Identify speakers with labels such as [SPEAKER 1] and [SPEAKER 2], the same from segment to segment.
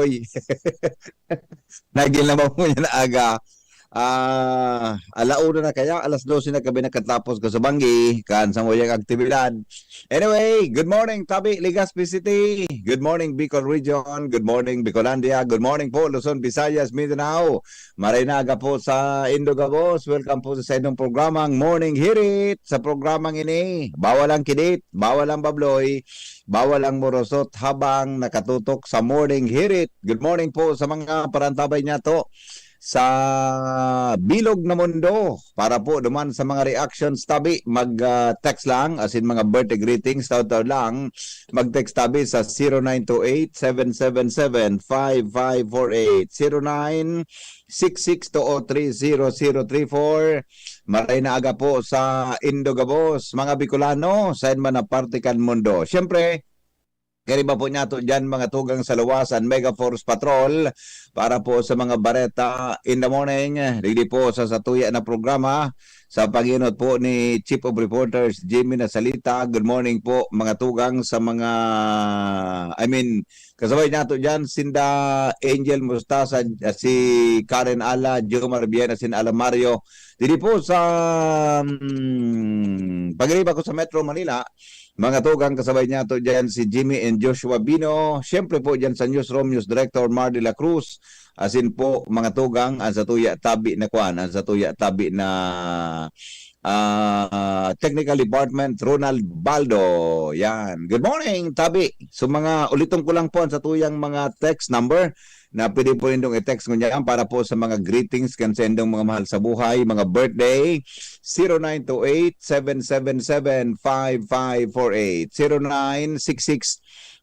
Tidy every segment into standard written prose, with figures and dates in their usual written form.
[SPEAKER 1] Babloy. Nagilaman mo niya na aga. Alauna na kaya, alas 12 na kami nakatapos ko sa Bangi, kan sa moyang aktibidad. Anyway, good morning Tabi, Legazpi City. Good morning Bicol Region. Good morning Bicolandia. Good morning po Luzon, Visayas, Mindanao. Marinaga po sa Indogabos. Welcome po sa inyong programang Morning Hirit. Sa programang ini, bawal ang kidit, bawal ang babloy, bawal ang morosot habang nakatutok sa Morning Hirit. Good morning po sa mga parantabay niya to sa bilog na mundo. Para po duman sa mga reactions Tabi, mag-text lang as in mga birthday greetings, taw-taw lang, mag-text Tabi sa 0928-777-5548 0966-203-0034. Maray na aga po sa Indogabos, mga Bicolano, sa man na partikan mundo. Siyempre, kariba po niya to dyan mga tugang sa luwasan, Mega Force Patrol, para po sa mga bareta in the morning. Hindi po sa satuya na programa sa paginot po ni Chief of Reporters Jimmy Nasalita. Good morning po mga tugang sa mga, kasabay niya to dyan, Sinda Angel Mustasa, si Karen Ala, Jomar Biena, sin Ala Mario. Hindi po sa pagriba ko sa Metro Manila, mga tugang kasabay niya to dyan si Jimmy and Joshua Bino. Siyempre po dyan sa Newsroom, News Director Mar de la Cruz. Asin po mga tugang ang satuya tabi na kuan, ang satuya tabi na Technical Department Ronald Baldo. Yan. Good morning tabi. So mga ulitong ko lang po ang satuyang mga text number na pwede po nindong i-text nyo yan para po sa mga greetings kan sendong mga mahal sa buhay, mga birthday. 0928-777-5548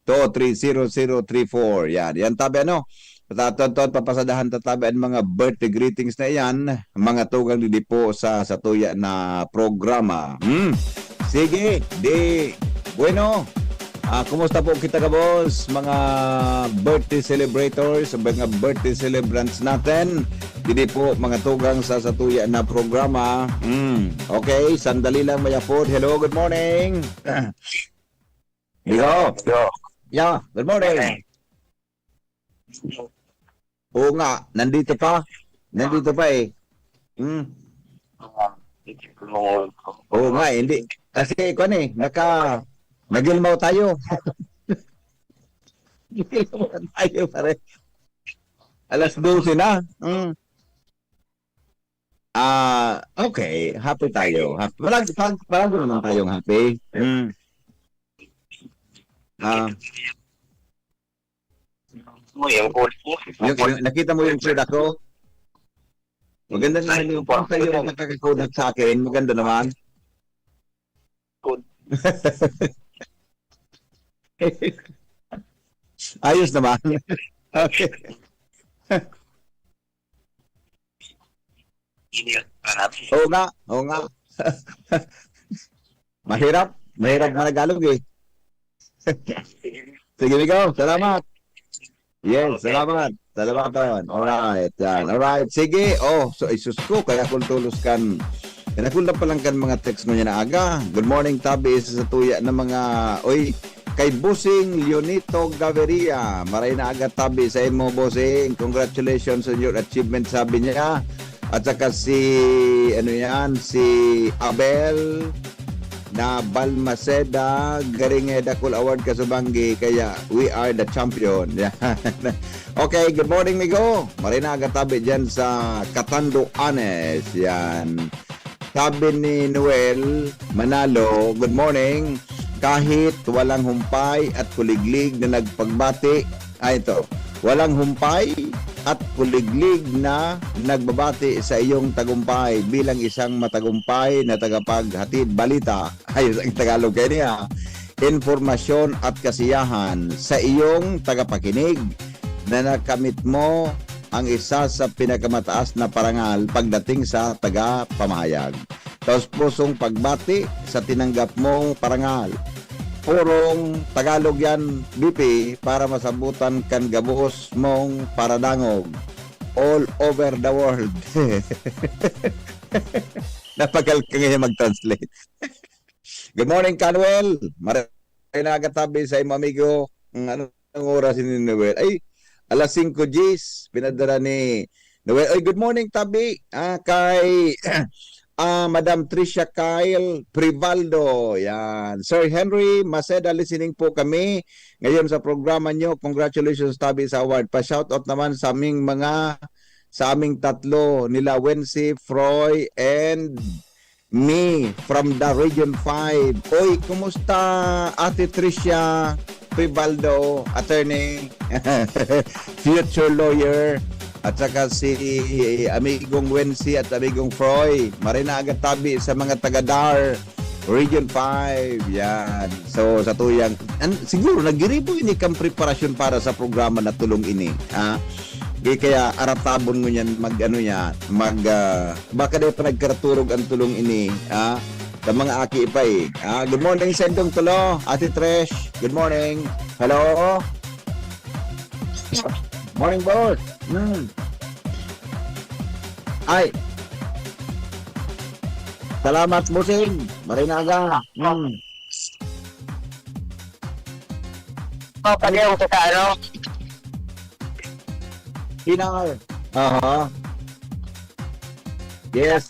[SPEAKER 1] 0966-230-034. Yan tabi ano. Taton papasadahan tatabi ang mga birthday greetings na yan, mga tugang dili po sa satuya na programa. Sige, bueno. Kumusta po kita ka boss, mga birthday celebrators, mga birthday celebrants natin. Dili po mga tugang sa satuya na programa. Okay, sandali lang mayapod. Hello, good morning. Hello. Yeah, good morning. Oo nga, nandito pa eh. Oo nga, hindi. Kasi kung nagilmaw tayo. Nagilmaw tayo pare. Alas 12 na. Okay, happy tayo. Parang naman tayong happy. Nakita mo yung food ako? Maganda naman yung pang sa'yo na nakakakodak sa akin. Maganda naman. Ayos naman. Okay. Oo nga. Mahirap managalog eh. Sige, ikaw. Salamat. Yes, salamat. Alright, yan. Alright, sige. So isus ko, kaya kung tulos kan. Kung pa lang kan mga text mo niya na aga. Good morning, Tabi. Isa sa tuya ng mga, kay Busing Leonito Gaviria. Maray na aga, Tabi. Sa mo, Busing. Congratulations on your achievement, sabi niya. At saka si Abel na Balmaceda Garingeda Cool Award Kasubanggi, kaya we are the champion. Okay, good morning Migo. Marinaga tabi dyan sa Catanduanes. Yan. Sabi ni Noel Manalo, good morning. Kahit walang humpay at kuliglig na nagpagbati, walang humpay at kuliglig na nagbabati sa iyong tagumpay bilang isang matagumpay na tagapaghatid balita. Ayos ang Tagalog kayo niya. Informasyon at kasiyahan sa iyong tagapakinig na nakamit mo ang isa sa pinakamataas na parangal pagdating sa tagapamahayag. Tapos pusong pagbati sa tinanggap mong parangal. Purong Tagalog yan, BP, para masabutan kan gabuhos mong paradangog all over the world. Napagal ka ngayon mag-translate. Good morning, Canuel. Maray na agatabi sa imo amigo. Anong oras ni Noel? Ay, Alas 5 Gs, pinadala ni Noel. Oy, good morning, Tabi. Kay Madam Tricia Kyle Privaldo. Yan. Sir Henry Maceda, listening po kami ngayon sa programa nyo. Congratulations, Tabi, sa award. Pa-shoutout naman sa aming tatlo, nila Wency, Froy, and me from the Region 5. Oy, kumusta Ate Tricia Privaldo, attorney, future lawyer, at saka si amigong Wency at amigong Froy. Marina agad tabi sa mga taga-Dar, Region 5. Yan. So, sa tuyang, siguro, nagiribo ini kang preparasyon para sa programa na tulong ini. Kaya aratabon mo yan baka daw pa nagkaraturog ang tulong ini sa mga aki pa eh. Good morning sa indong tulo, Ate Trish. Good morning. Hello. Morning, boss. Ay. Salamat, bossing. Marinaga.
[SPEAKER 2] Pagyaw ko sa ano?
[SPEAKER 1] Hinay. Yes.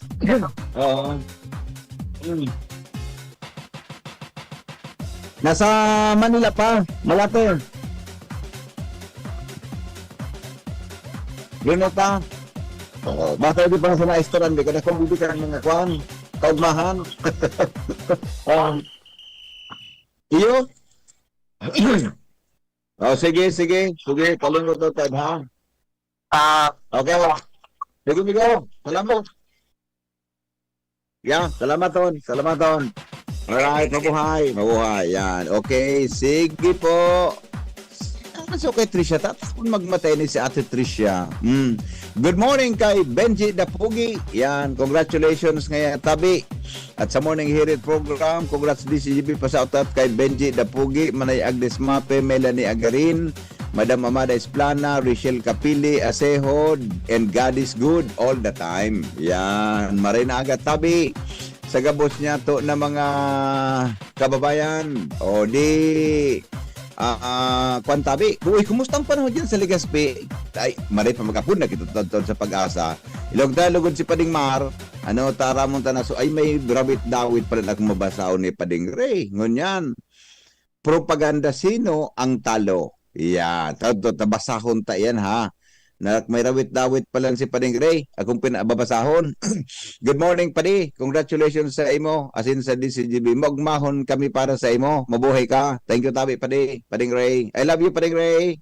[SPEAKER 1] Nasa Manila pa, malapit. Lunota. Basta di pa sa restaurant, di ka na kung bibigyan ng mga kwan, kaugmahan. Iyo? Sige. Sige, kalungot to, Ted, ha? Okay. Sige, Migo. Salamat. Yeah, salamat, Ton. Alright, mabuhay. Yan. Okay, sige po. So kay Tricia, tapos kung magmatay ni si Ate Tricia. Good morning kay Benji Dapugi. Yan, congratulations ngayon, Tabi. At sa Morning Hirit program, congrats DCGB pa sa out kay Benji Dapugi, Manay Agnes Mape, Melanie Agarin, Madam Amada Esplana, Richelle Capili, Aseho, and God is good all the time. Yan, Marina agad, Tabi. Sa gabos niya to na mga kababayan, o di Kwantabi, uy, kumusta ang panahon dyan sa Legazpi? Ay, maray pa magkapun na kitutod sa pag-asa. Ilog si Pading Mar, taramon tanaso, ay may rawit dawit pa rin akong mabasahon ni Pading Ray. Ngunyan, propaganda sino ang talo? Yan, tabasahon ta yan ha. May rawit-dawit pa lang si Pading Ray. Akong pinababasahon. Good morning, Padi. Congratulations sa imo. Asin sa DCGB. Magmahon kami para sa imo. Mabuhay ka. Thank you, Tabi, Padi. Pading Ray. I love you, Pading Ray.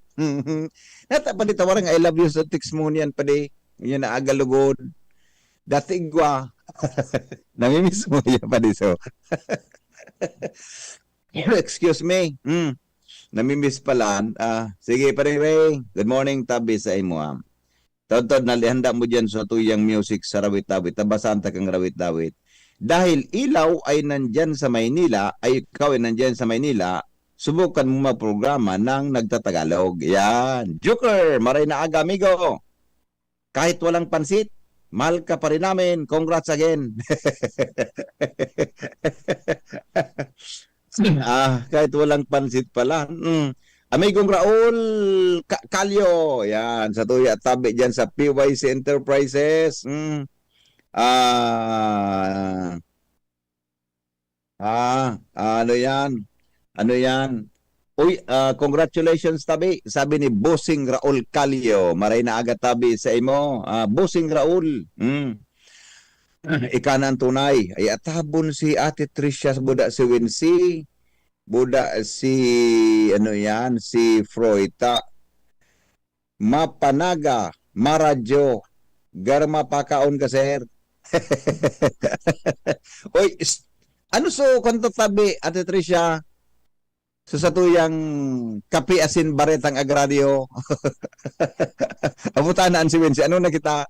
[SPEAKER 1] Nata, Padi, tawarang I love you sa text mo niyan, Padi. Yan na agalugod. Datigwa. Namimiss mo yan, Padi. So. Excuse me. Namimiss pala. Sige, Pading Ray. Good morning, Tabi, sa imo. Tod, nalihanda mo dyan sa tuyang music sa rawit-dawit. Tabasan ta kang rawit-dawit. Dahil ilaw ay nandyan sa Maynila, ay ikaw ay nandyan sa Maynila, subukan mo magprograma ng nagtatagalog. Yan. Joker, maray na aga, amigo. Kahit walang pansit, mahal ka pa rin namin. Congrats again. Kahit walang pansit pala. Amigong Raul Calio, yan, sa tuya tabi dyan sa PYC Enterprises. Ano yan? Uy, congratulations, Tabi. Sabi ni Bossing Raul Calio, maray na aga, Tabi, sa imo. Bossing Raul. Ikanan tunay. Ay atabon si Ate Tricia, buda si Wincy, buda si si Froita, mapanaga, maradyo, garma pakaon ka, sir. Oy, ano kanto, Tabi, Ate Tricia? Sa tuyang kapi asin baretang agraryo. Abutanaan si Wincy. Ano na kita?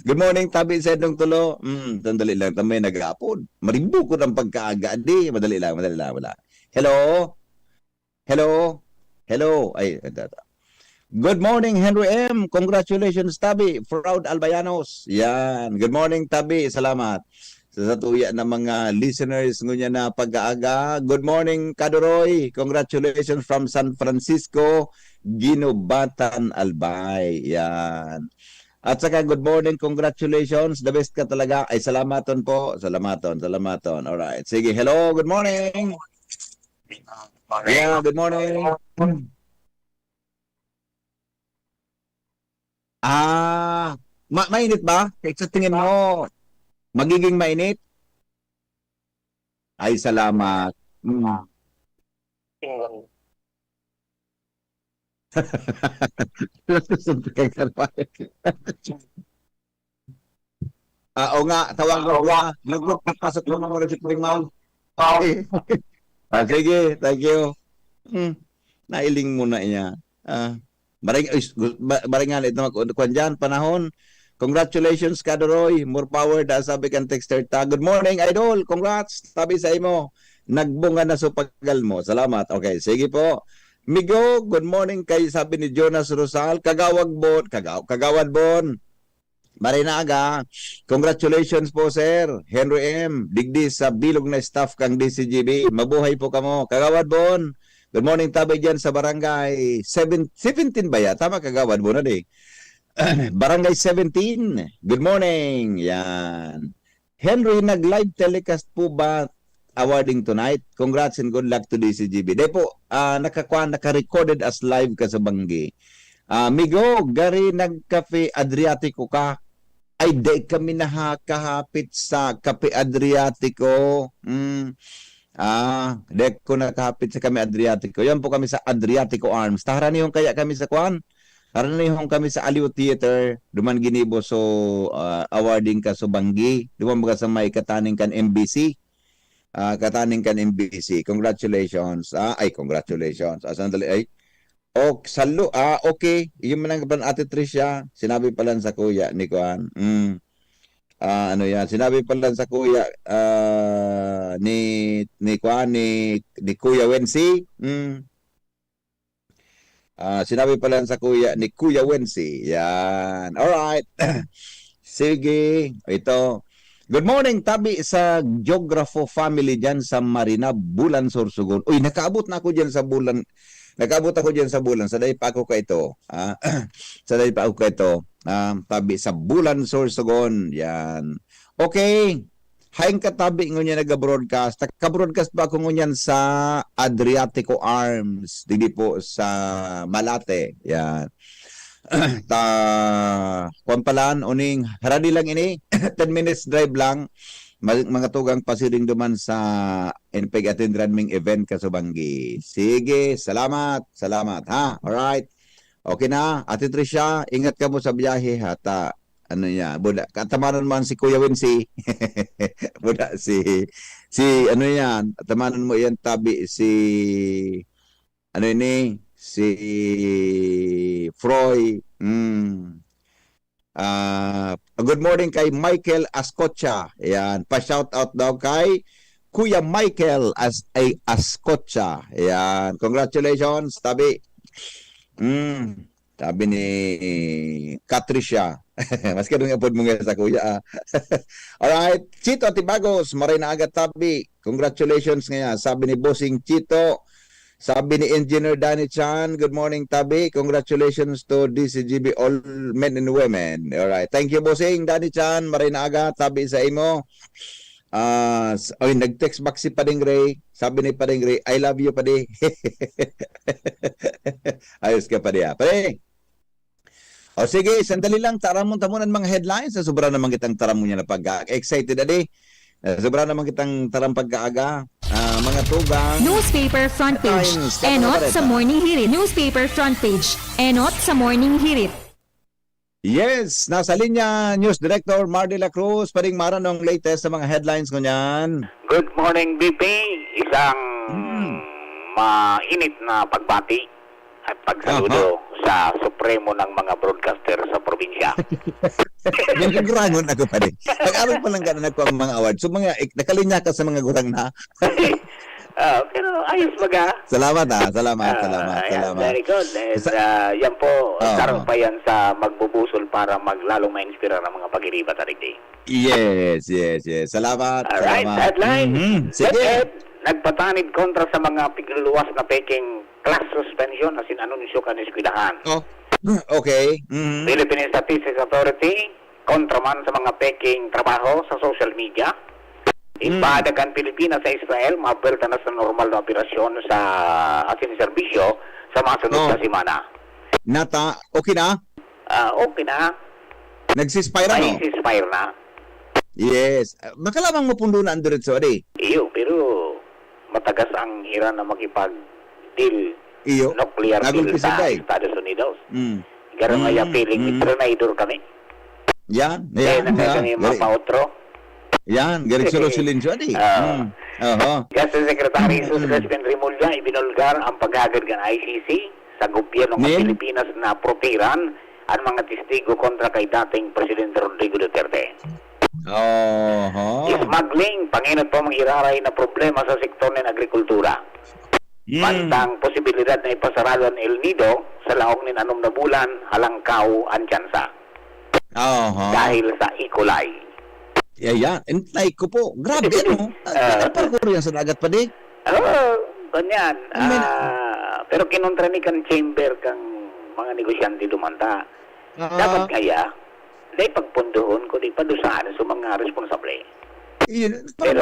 [SPEAKER 1] Good morning, Tabi, sa edong tulo. Sandali lang, tamay nag-aapon. Marimbo ko ng pagkaaga. Di, madali lang. Wala. Hello. Ay, good morning, Henry M. Congratulations, Tabi. Proud Albayanos. Yan. Good morning, Tabi. Salamat. sa tuya na mga listeners ngunya na pag-aaga. Good morning, Kadoroy. Congratulations from San Francisco, Ginobatan, Albay. Yan. At saka good morning, congratulations. The best ka talaga. Ay, salamaton po. Salamaton. Alright. Sige, hello, good morning. Yeah, good morning. Mainit ba? Sa tingin mo, magiging mainit? Ay, salamat. O nga, tawag ko nga. Nag-group pasok mo ng mga sipling mount. Sige, thank you. Nailing mo na niya. Baringan ito magkuhan dyan, panahon. Congratulations, Kadoroy. More power, sabi kang texter ta. Good morning, idol. Congrats. Sabi sa imo. Nagbunga na sa paggal mo. Salamat. Okay, sige po. Migo, good morning kay sabi ni Jonas Rosal. Kagawad Bon. Marinaga. Congratulations po, sir. Henry M. Digdi sa bilog na staff kang DCGB. Mabuhay po kamo. Kagawad Bon. Good morning, tabi dyan sa barangay 17 ba ya? Tama, Kagawad Bon na di. Barangay 17. Good morning. Yan. Henry, nag-live telecast po ba awarding tonight? Congrats and good luck to DCGB. Di po, naka-recorded as live ka sa Banggi. Migo, gari nag-Cafe Adriatico ka? Ay, di kami nakahapit sa Cafe Adriatico. Di ko nakahapit sa Cafe Adriatico. Yan po kami sa Adriatico Arms. Taharanihong kaya kami sa Kwan? Taharanihong kami sa Aliw Theater. Duman ginibo so awarding ka sa Banggi. Duman mga sa may kataning kan MBC. Kataning kan MBC. Congratulations. Congratulations. Sandali ay. Okay. Yung manang kapan Ate Tricia, sinabi pala sa kuya ni Kuan. Ano yan? Sinabi pala sa kuya ni Kuan ni Kuya Wensi. Sinabi pala sa kuya ni Kuya Wensi. Yan. All right. Sige, ito. Good morning, tabi sa Geographo family dyan sa Marina, Bulan, Sorsogon. Uy, nakaabot na ako dyan sa Bulan. Saday pa ako ka ito. Tabi sa Bulan, Sorsogon. Yan. Okay. Haing katabi ngunyan nag-broadcast. Naka-broadcast ba ako ngunyan sa Adriatico Arms. Dili po sa Malate. Yan. Kuwan palaan, uning haradi lang ini. 10 minutes drive lang. Mga tugang pasiring duman sa NPEG attendran ming event ka sa Banggi. Sige, salamat ha. Alright. Okay na, Ate Tricia, ingat ka mo sa biyahe hata. Ano niya, buda, katamanan man si Kuya Wincy. Buda si ano yan, katamanan mo yan tabi si Froy. Good morning kay Michael Ascocha. Yan, pa-shout out daw kay Kuya Michael Ascocha. Yan, congratulations, tabi. Sabi ni Katricia. Mas kadung apod mo nga sa kuya. Alright, Chito Atibagos, maray na agad tabi. Congratulations nga. Sabi ni Bossing Chito. Sabi ni Engineer Danny Chan, good morning tabi. Congratulations to DCGB all men and women. Alright, thank you Bossing Danny Chan, maray na agad tabi sa imo. Nag-text back si Pading Ray. Sabi ni Pading Ray, I love you Padi. Ayos ka Padi. Padi. O sige, sandali lang, taramon tamunan mga headlines. Sobra naman kitang taramon niya na pag-excited adi. Sobra naman kitang taram pagkaaga. Mga tugang.
[SPEAKER 2] Newspaper front page. Enot sa Morning Hirit. Newspaper front page. Enot sa Morning Hirit.
[SPEAKER 1] Yes, nasa linya News Director Mar de la Cruz. Paring Mara ng latest sa mga headlines ko niyan.
[SPEAKER 3] Good morning, BP. Isang mainit na pagbati at pagsaludo sa supremo ng mga broadcaster sa probinsya.
[SPEAKER 1] Yung gurangon ako pa rin. Nag-aral pa lang ka na nagkuha ang mga award. So nakalinya ka sa mga gurang na.
[SPEAKER 3] Pero ayos baga.
[SPEAKER 1] Salamat salamat.
[SPEAKER 3] Ayan, very good. And, yan po, karoon pa yan sa magbubusol para maglalong ma-inspira ng mga pag-iriba tarigdi.
[SPEAKER 1] Yes. Salamat.
[SPEAKER 3] Alright,
[SPEAKER 1] salamat.
[SPEAKER 3] headline.
[SPEAKER 1] Sige.
[SPEAKER 3] DepEd, nagpatanid kontra sa mga pigluluwas na peking class suspension na sinanunsyo ka ng eskwelahan.
[SPEAKER 1] Oh. Okay.
[SPEAKER 3] Philippine Statistics Authority, kontra man sa mga peking trabaho sa social media. Ipadagan Pilipinas sa Israel, mabelta na sa normal na operasyon sa ating serbisyo sa mga sunod na simana.
[SPEAKER 1] Nata, okay na?
[SPEAKER 3] Okay na.
[SPEAKER 1] Nagsisfire
[SPEAKER 3] May
[SPEAKER 1] no?
[SPEAKER 3] ceasefire na.
[SPEAKER 1] Yes. Makalamang mapundo na ang diretso, adi.
[SPEAKER 3] Iyo, pero matagas ang Iran na makipag-deal
[SPEAKER 1] Iyo.
[SPEAKER 3] nuclear deal sa
[SPEAKER 1] Nagumpisigay.
[SPEAKER 3] Estados Unidos.
[SPEAKER 1] Mm.
[SPEAKER 3] Karon maya feeling traidor kami.
[SPEAKER 1] Yan.
[SPEAKER 3] Kaya na kami mapautro.
[SPEAKER 1] Yan. Galing silencio, adi.
[SPEAKER 3] Justice Secretary Jesus Crispin Rimulya ibinulgar ang paghagad ng ICC sa gobyerno ng Pilipinas na propiran ang mga testigo kontra kay dating Presidente Rodrigo Duterte. Smuggling, panginot po mga iraray na problema sa sektor ng agrikultura. Mantang posibilidad na ipasarado ang El Nido sa laong ni anom na bulan halangkaw ang tsansa. Dahil sa E. coli.
[SPEAKER 1] Yan. Like ko po. Grabe, no? Parkour yan sa dagat pa di.
[SPEAKER 3] Ganyan. Pero kinontra ni kan chamber kang mga negosyante dumanta. Dapat kaya, dahil pagpundoon ko, di padusahan sa mga responsable.
[SPEAKER 1] Pero,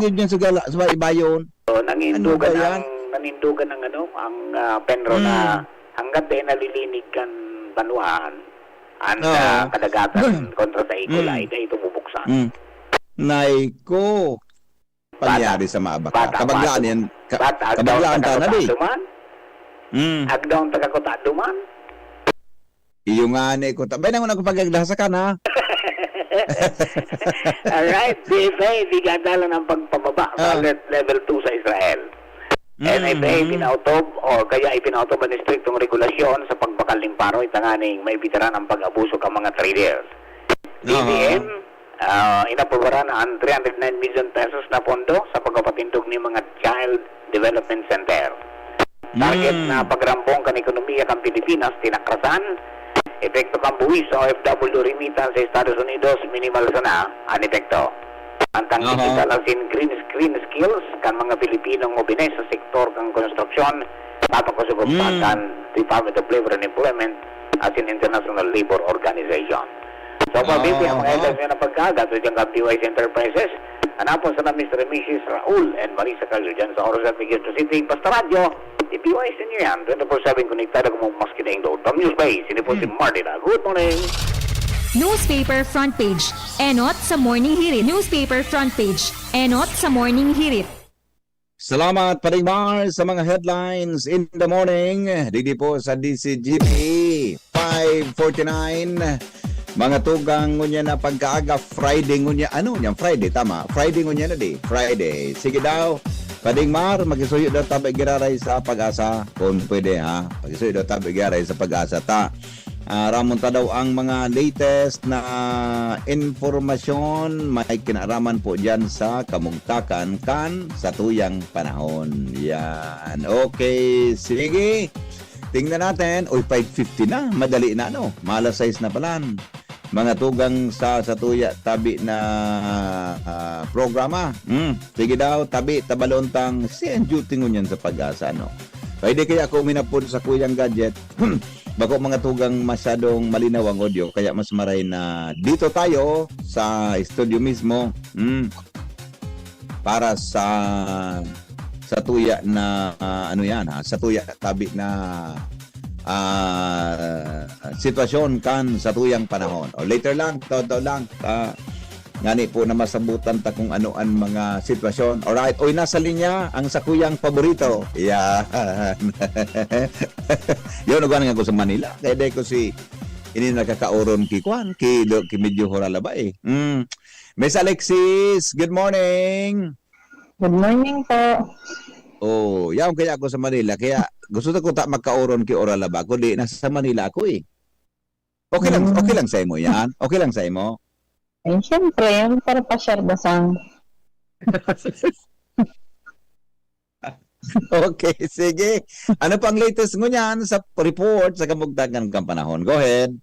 [SPEAKER 1] yan sa ibayon.
[SPEAKER 3] Nanindugan ng ang penro na hanggat din nalilinig kan banuan ang kadagatan kontra sa E. coli, dahil ito bubuksan.
[SPEAKER 1] Naiko. Pangyari sa maabaka. Kabaglaan yan. Kabaglaan ta na di.
[SPEAKER 3] Agdaon taga ko taduman.
[SPEAKER 1] Iyo nga ni ko. Bay na ko pagagdasa ka na.
[SPEAKER 3] Alright, DFA, bigadalan ng pagpababa sa alert level 2 sa Israel. NFA, pinautob o kaya ipinautob ang striktong regulasyon sa pagbakal ng paro itanganing may bitaran ang pag-abuso ka mga traders. DBM, inaprobaran ang 309 million pesos na pondo sa pagpapatindog ng mga Child Development Center. Target na pagrambong kan ekonomiya ng Pilipinas, tinakrasan. Epekto kang buwis sa OFW remittance sa Estados Unidos, minimal sana ang epekto. Antang digital as in green skills kan mga Pilipinong mobines sa sektor kang konstruksyon, papakasugupan kan Department of Labor and Employment as in International Labor Organization. So, pabibi ang mga headlines nga na pagkagat sa diyang KPYC Enterprises, hanapon sa na Mr. and Mrs. Raul and Marisa Calio dyan sa Oros at Miguel City, Basta Radio, TPYC niyo yan, 24/7 konektado kung mas kinaing doon. From News Bay, sini po si Martina. Good morning!
[SPEAKER 2] Newspaper front page. Enot sa morning hirit. Newspaper front page. Enot sa morning hirit.
[SPEAKER 1] Salamat paring Mar sa mga headlines in the morning. Didi po sa DCGP 549. Mga tugang ngunya na pagkaaga Friday ngunya. Ano niyan? Friday, tama. Friday ngunya na di. Friday. Sige daw. Paring Mar, magisuyo daw tabi giraray sa pag-asa. Kung pwede ha. Magisuyo daw tabi giraray sa pag-asa ta. Ramon ta daw ang mga latest na informasyon may kinaraman po dyan sa kamungtakan kan sa tuyang panahon. Yan. Okay, sige. Tingnan natin. Uy, 5:50 na. Madali na, no? Malas 6 na pala. Mga tugang sa tuya tabi na programa. Sige daw, tabi, tabalontang siyan duty ngunyan sa pag-asa, no? Pwede kaya ako minapod sa kuyang gadget. Bako mga tugang masyadong malinaw ang audio, kaya mas maray na dito tayo sa studio mismo para sa tuya na ano yan ha, sa tuya tabi na sitwasyon kan sa tuyang panahon. O later lang, todo lang ngani po na masabutan ta kung ano ang mga sitwasyon. Alright, oy nasa linya ang sakuyang paborito. Yan. Yun, uganan nga ko sa Manila. Kaya dahil ko si ini nakakauron ki Kwan, ki medyo horala ba eh. Miss Alexis, good morning.
[SPEAKER 4] Good morning po.
[SPEAKER 1] Oh, yan kaya ako sa Manila. Kaya gusto ko ta magkauron ki orala ba? Kundi nasa Manila ako eh. Okay lang sa imo yan. Okay lang sa imo.
[SPEAKER 4] Ay, siyempre, para pa-share basang.
[SPEAKER 1] Okay, sige. Ano pang latest mo niyan sa report sa kamugtakan ng panahon? Go ahead.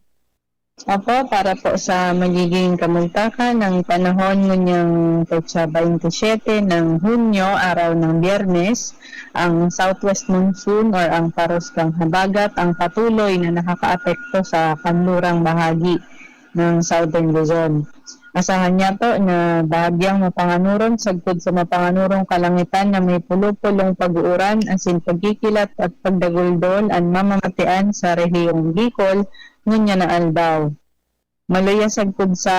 [SPEAKER 4] Opo, para po sa magiging kamugtakan ng panahon ngunyang petsa 27 ng Hunyo, araw ng Biyernes, ang southwest monsoon or ang paros kang habagat ang patuloy na nakakaapekto sa kanlurang bahagi ng Southern Luzon. Asahan niya to na bahagyang mapanganuron sagpod sa mapanganurong kalangitan na may pulo-pulong pag-uuran asin pagkikilat at pagdaguldol ang mamamatian sa rehiyong Bicol ngunya na aldaw. Malaya sagpod sa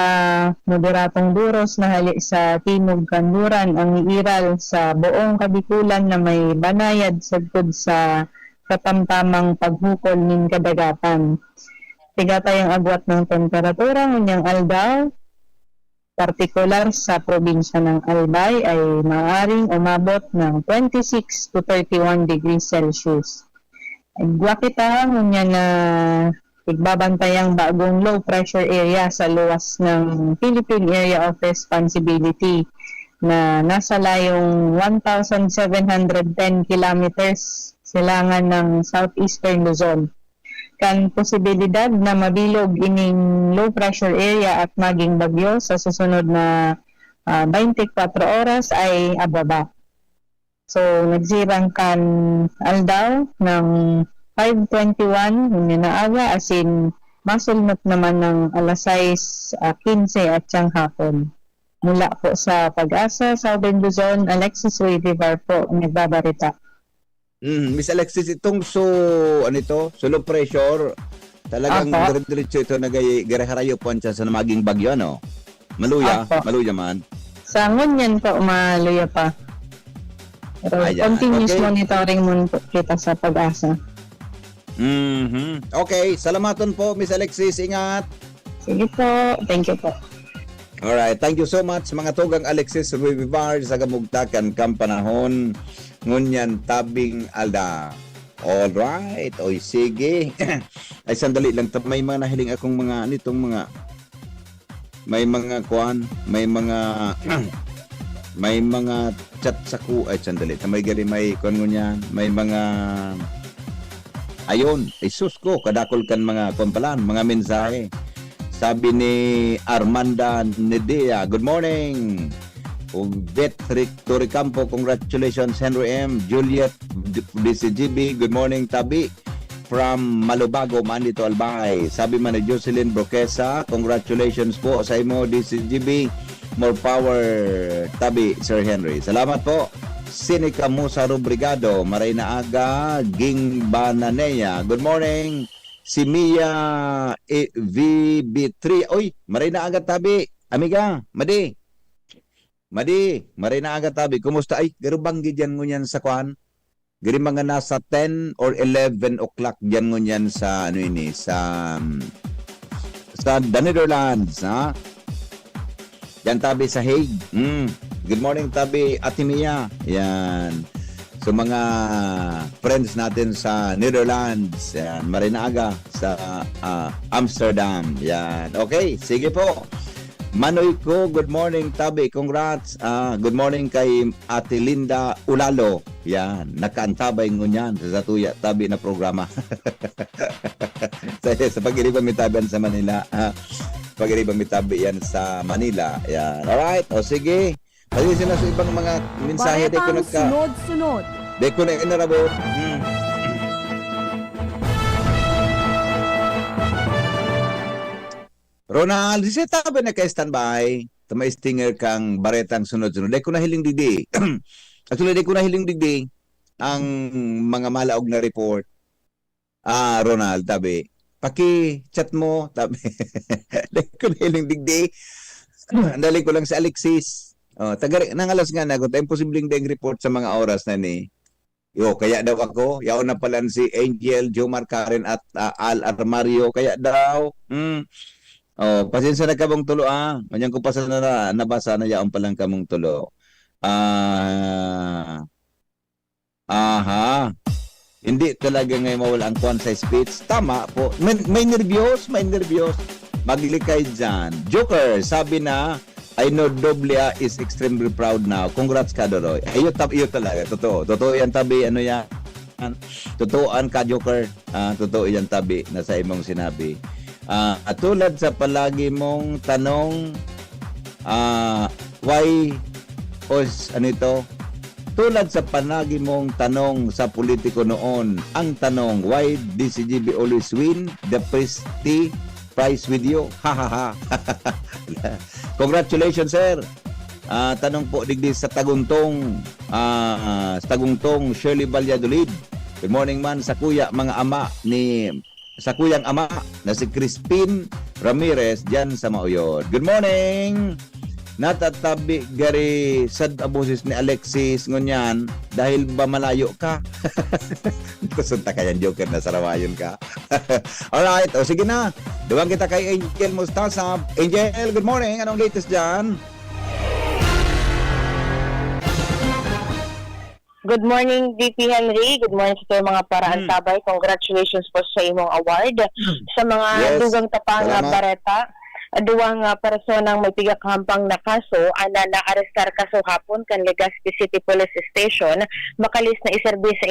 [SPEAKER 4] moderatong duros na hali sa timog kanluran ang iiral sa buong kabikulan na may banayad sagpod sa katamtamang paghukol ning kadagatan. Tigatay ang agwat ng temperatura ngunyang aldaw, partikular sa probinsya ng Albay ay maaaring umabot ng 26 to 31 degrees Celsius. Agwa kita ngunya na igbabantayang bagong low pressure area sa luwas ng Philippine Area of Responsibility na nasa layong 1,710 kilometers silangan ng southeastern Luzon. Kan posibilidad na mabilog ining low pressure area at maging bagyo sa susunod na 24 oras ay ababa. So nagsirang kan aldaw ng 5:21 na aga asin masulnot naman ng alas 6:15 at siyang hapon. Mula po sa Pag-asa, Southern Luzon, Alexis River po nagbabarita.
[SPEAKER 1] Miss Alexis, itong ano ito? Low pressure, talagang
[SPEAKER 4] Apo.
[SPEAKER 1] diretso ito nagay-garaharayo po ang chance na maging bagyo, no? Maluya,
[SPEAKER 4] Apo.
[SPEAKER 1] maluya man.
[SPEAKER 4] Sa ngunyan po, maluya pa. Pero
[SPEAKER 1] Ayan,
[SPEAKER 4] continuous
[SPEAKER 1] okay.
[SPEAKER 4] monitoring mo po kita sa Pag-asa.
[SPEAKER 1] Okay, salamaton po, Miss Alexis. Ingat.
[SPEAKER 4] Sige po. Thank you po.
[SPEAKER 1] Alright, thank you so much mga tugang Alexis Rivivar sa kamugtakan kampanahon ngunyan tabing alda. Alright, oy sige. Ay sandali lang, may mga nahiling akong mga nitong mga may mga kuan, may mga may mga chat sa ku ay sandali. May gali may kuan ngunyan, may mga ayon, isus ko kadakol kan mga kumpalan, mga mensahe. Sabi ni Armanda Nedea, good morning. Vet Toricampo, congratulations Henry M. Juliet DCGB, good morning Tabi. From Malubago, Manito Albay. Sabi man ni Jocelyn Broquesa, congratulations po sa imo DCGB. More power Tabi, Sir Henry. Salamat po. Sinica Musa Rubrigado, Marina Aga, Ging Bananea. Good morning. Si Mia VB3. Oy, Marina Aga Tabi. Amiga, Madi. Marina Aga Tabi. Kumusta? Ay, pero banggi dyan ngunyan sa kwan. Gari mga nasa 10 or 11 o'clock dyan ngunyan sa ano ini, sa the Netherlands, ha? Yan Tabi sa Hague. Good morning Tabi, Ate Mia. Yan. So mga friends natin sa Netherlands, yan, Marinaga sa Amsterdam. Yan. Okay, sige po. Manoy ko, good morning Tabi, congrats. Good morning kay Ate Linda Ulalo. Yan, nakaantabay ngunyan sa Tuya Tabi na programa. sa pag-iribang mitaban sa Manila. Pag-iribang mitabi yan sa Manila. Yan. Alright, o sige. Palisin na sa ibang mga mensahe.
[SPEAKER 2] Baretang sunod-sunod.
[SPEAKER 1] Di ko na inarabot. Ronald, di siya tabi na kay standby. Tamay stinger kang baretang sunod-sunod. Di ko na hiling digdi. Actually, di ko na hiling digdi ang mga malaog na report. Ronald, tabi. Paki-chat mo, tabi. Di ko na hiling digdi. Andali ko lang si Alexis. Nang alas nga na, kung imposibleng ding report sa mga oras na ni. Kaya daw ako, yaon na pala si Angel, Jomar Karen at Al Armario, kaya daw. Pasensya na kamong tulo Manyang ko pa na nabasa na yaon palang kamong tulo. Hindi talaga ngayon mawala ang kwan sa speech. Tama po. May nervyos. Maglikay dyan. Joker, sabi na, I know Doblia is extremely proud now. Congrats ka, Doroy. Iyo talaga. Totoo. Totoo yan, tabi. Ano yan? Totooan ka, Joker. Totoo yan, tabi, na sa imong sinabi. At tulad sa palagi mong tanong, why, ano ito? Tulad sa palagi mong tanong sa politiko noon, ang tanong, why DCGB always win the Prestige Prize with you? Ha ha ha. Congratulations, sir. Tanong po digdi sa Taguntong, Shirley Valladolid. Good morning man sa kuyang ama na si Crispin Ramirez diyan sa Mauyod. Good morning. Natatabi gari sad abusis ni Alexis ngunyan dahil ba malayo ka? Kusunta ka yan, Joker, na sarawayon ka. Alright, o sige na. Duwang kita kay Angel Mustasa. Angel, good morning. Anong latest dyan?
[SPEAKER 5] Good morning, VP Henry. Good morning sa mga paraan tabay. Congratulations po sa imong award. Sa mga dugang tapang bareta, duwang personang may pigakampang na kaso ana na-arestar kaso hapon kan Legazpi City Police Station makalis na iserbi sa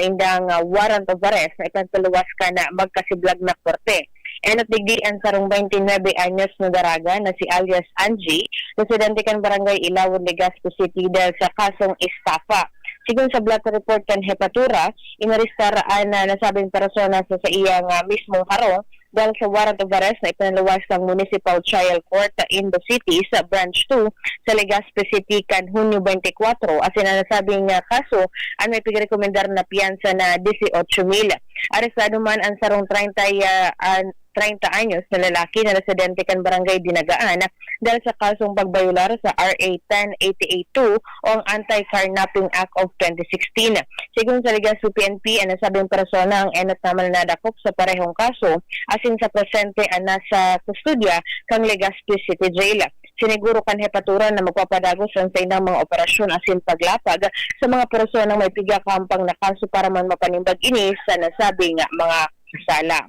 [SPEAKER 5] indang warrant of arrest na ipantaluwas ka na magkasiblag na korte. Enot digdian sarong 29 anyos na daraga na si alias Angie, residente kan Barangay Ilawon, Legazpi City dahil sa kasong estafa. Sigun sa blood report kan Hepatura, inarestaraan na nasabing persona sa iyang mismong harong dahil sa warrant of arrest na ipinalawas ng Municipal Trial Court in the City sa Branch 2 sa Legazpi City kan Hunyo 24. Asin na nasabing kaso ang may pigrekomendar na piyansa na 18,000. Arestado man ang sarong 30 anyos na lalaki na residente kan Barangay Dinagaan dahil sa kasong pagbayular sa RA 10882 o ang Anti-Carnapping Act of 2016. Sigun sa Legazpi PNP, ang nasabing persona ang enot naman nadakop sa parehong kaso asin sa presente ang nasa kustudya kang Legazpi City Jail. Siniguro kan Hepatura na magpapadagos sa inang mga operasyon asin paglapag sa mga personang may pigakampang na kaso para man mapanimbag ini sa nasabing mga kasala.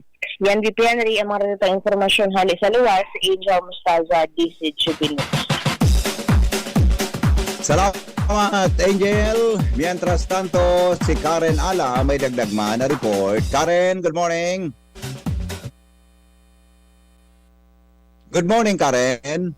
[SPEAKER 5] Yan, VP Henry, ang mga rin informasyon hali sa luwas, Angel Mustaza, DCGB News.
[SPEAKER 1] Salamat, Angel. Mientras tanto, si Karen Ala may dagdag man na report. Karen, good morning. Good morning, Karen.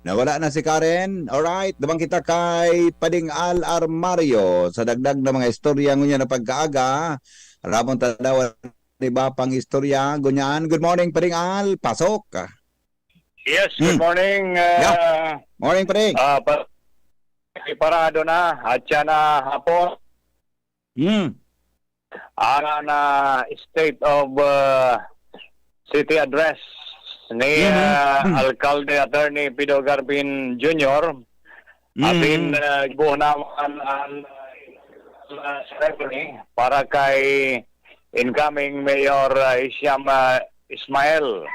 [SPEAKER 1] Nawala na si Karen. Alright, dabang kita kay Pading Al Armario sa dagdag na mga istorya ngunya na pagkaaga. Ramon tadawan di ba pang istorya gunyan. Good morning, Pading Al. Pasok.
[SPEAKER 6] Yes, good morning.
[SPEAKER 1] Morning, Pading.
[SPEAKER 6] Parado na at siya na hapon. Ana na state of city address ni Alcalde Attorney Pido Garbin Jr. Atin buo naman ang ceremony para kay incoming Mayor Isyam Ismail.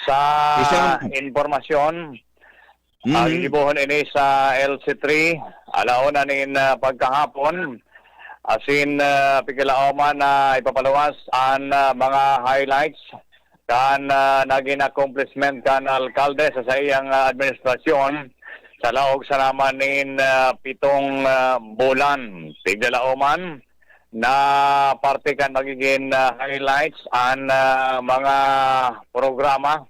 [SPEAKER 6] Sa informasyon, ang ibuhon ini sa LC3, alauna nin pagkahapon, asin pikilaoman na ipapaluwas ang mga highlights kan naging accomplishment kan alkalde sa iyang administrasyon sa laog sa naman nin 7 bulan. Tigdalaoman na parte kan magiging highlights ang mga programa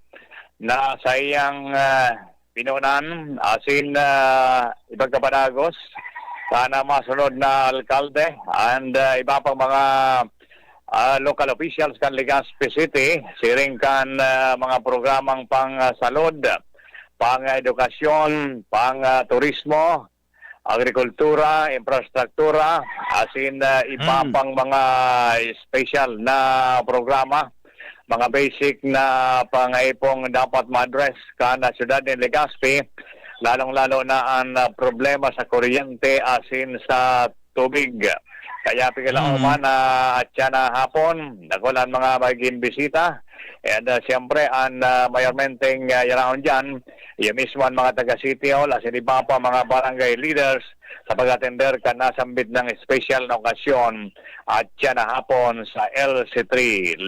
[SPEAKER 6] na sa iyang pinunan asin ipagkapadagos sana masunod na alkalde and iba pang mga local officials kan Legazpi City siring kan mga programang pang salud, pang edukasyon, pang turismo, agrikultura, infrastruktura, asin iba pang mga special na programa, mga basic na pangaipong dapat ma-address kan na syudad ng Legazpi, lalong-lalo na ang problema sa kuryente asin sa tubig. Kaya pikilaoman at siya na hapon, nakulan mga magiging bisita. And siyempre, ang mayormenteng yaraon dyan, yung mismo ang mga taga-City Hall, asin iba pa mga barangay leaders sa pag-atender ka nasambit ng special na okasyon at siya na hapon sa LC3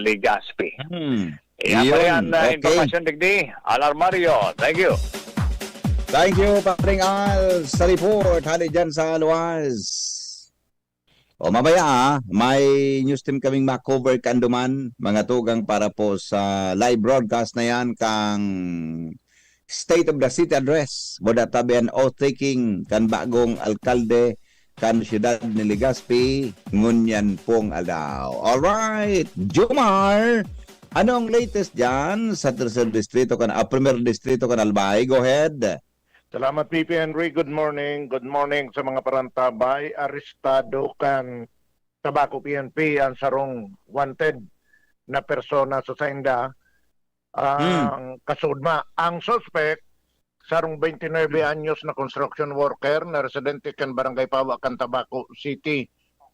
[SPEAKER 6] Legazpi. Yan pa
[SPEAKER 1] Yun,
[SPEAKER 6] yan,
[SPEAKER 1] okay.
[SPEAKER 6] informasyon digdi. Alarmario, thank you.
[SPEAKER 1] Thank you, Paring Al, sa report. Hali dyan sa Luwas. O mamaya, may news team kaming ma-cover kanduman, mga tugang para po sa live broadcast na yan kang State of the City Address. Boda tabian oath-taking kan bagong alkalde kan siyudad ni Legazpi, ngunyan pong alaw. Alright, Jomar, ano ang latest dyan sa tercer distrito kan, primer distrito kan Albay? Go ahead.
[SPEAKER 7] Salamat PP Henry. Good morning. Good morning sa mga parantabay. Arestado kan Tabaco PNP ang sarong wanted na persona sa Sainda. Ang kasudma, ang suspect sarong 29 anyos na construction worker na residente kan Barangay Pawa kan Tabaco City.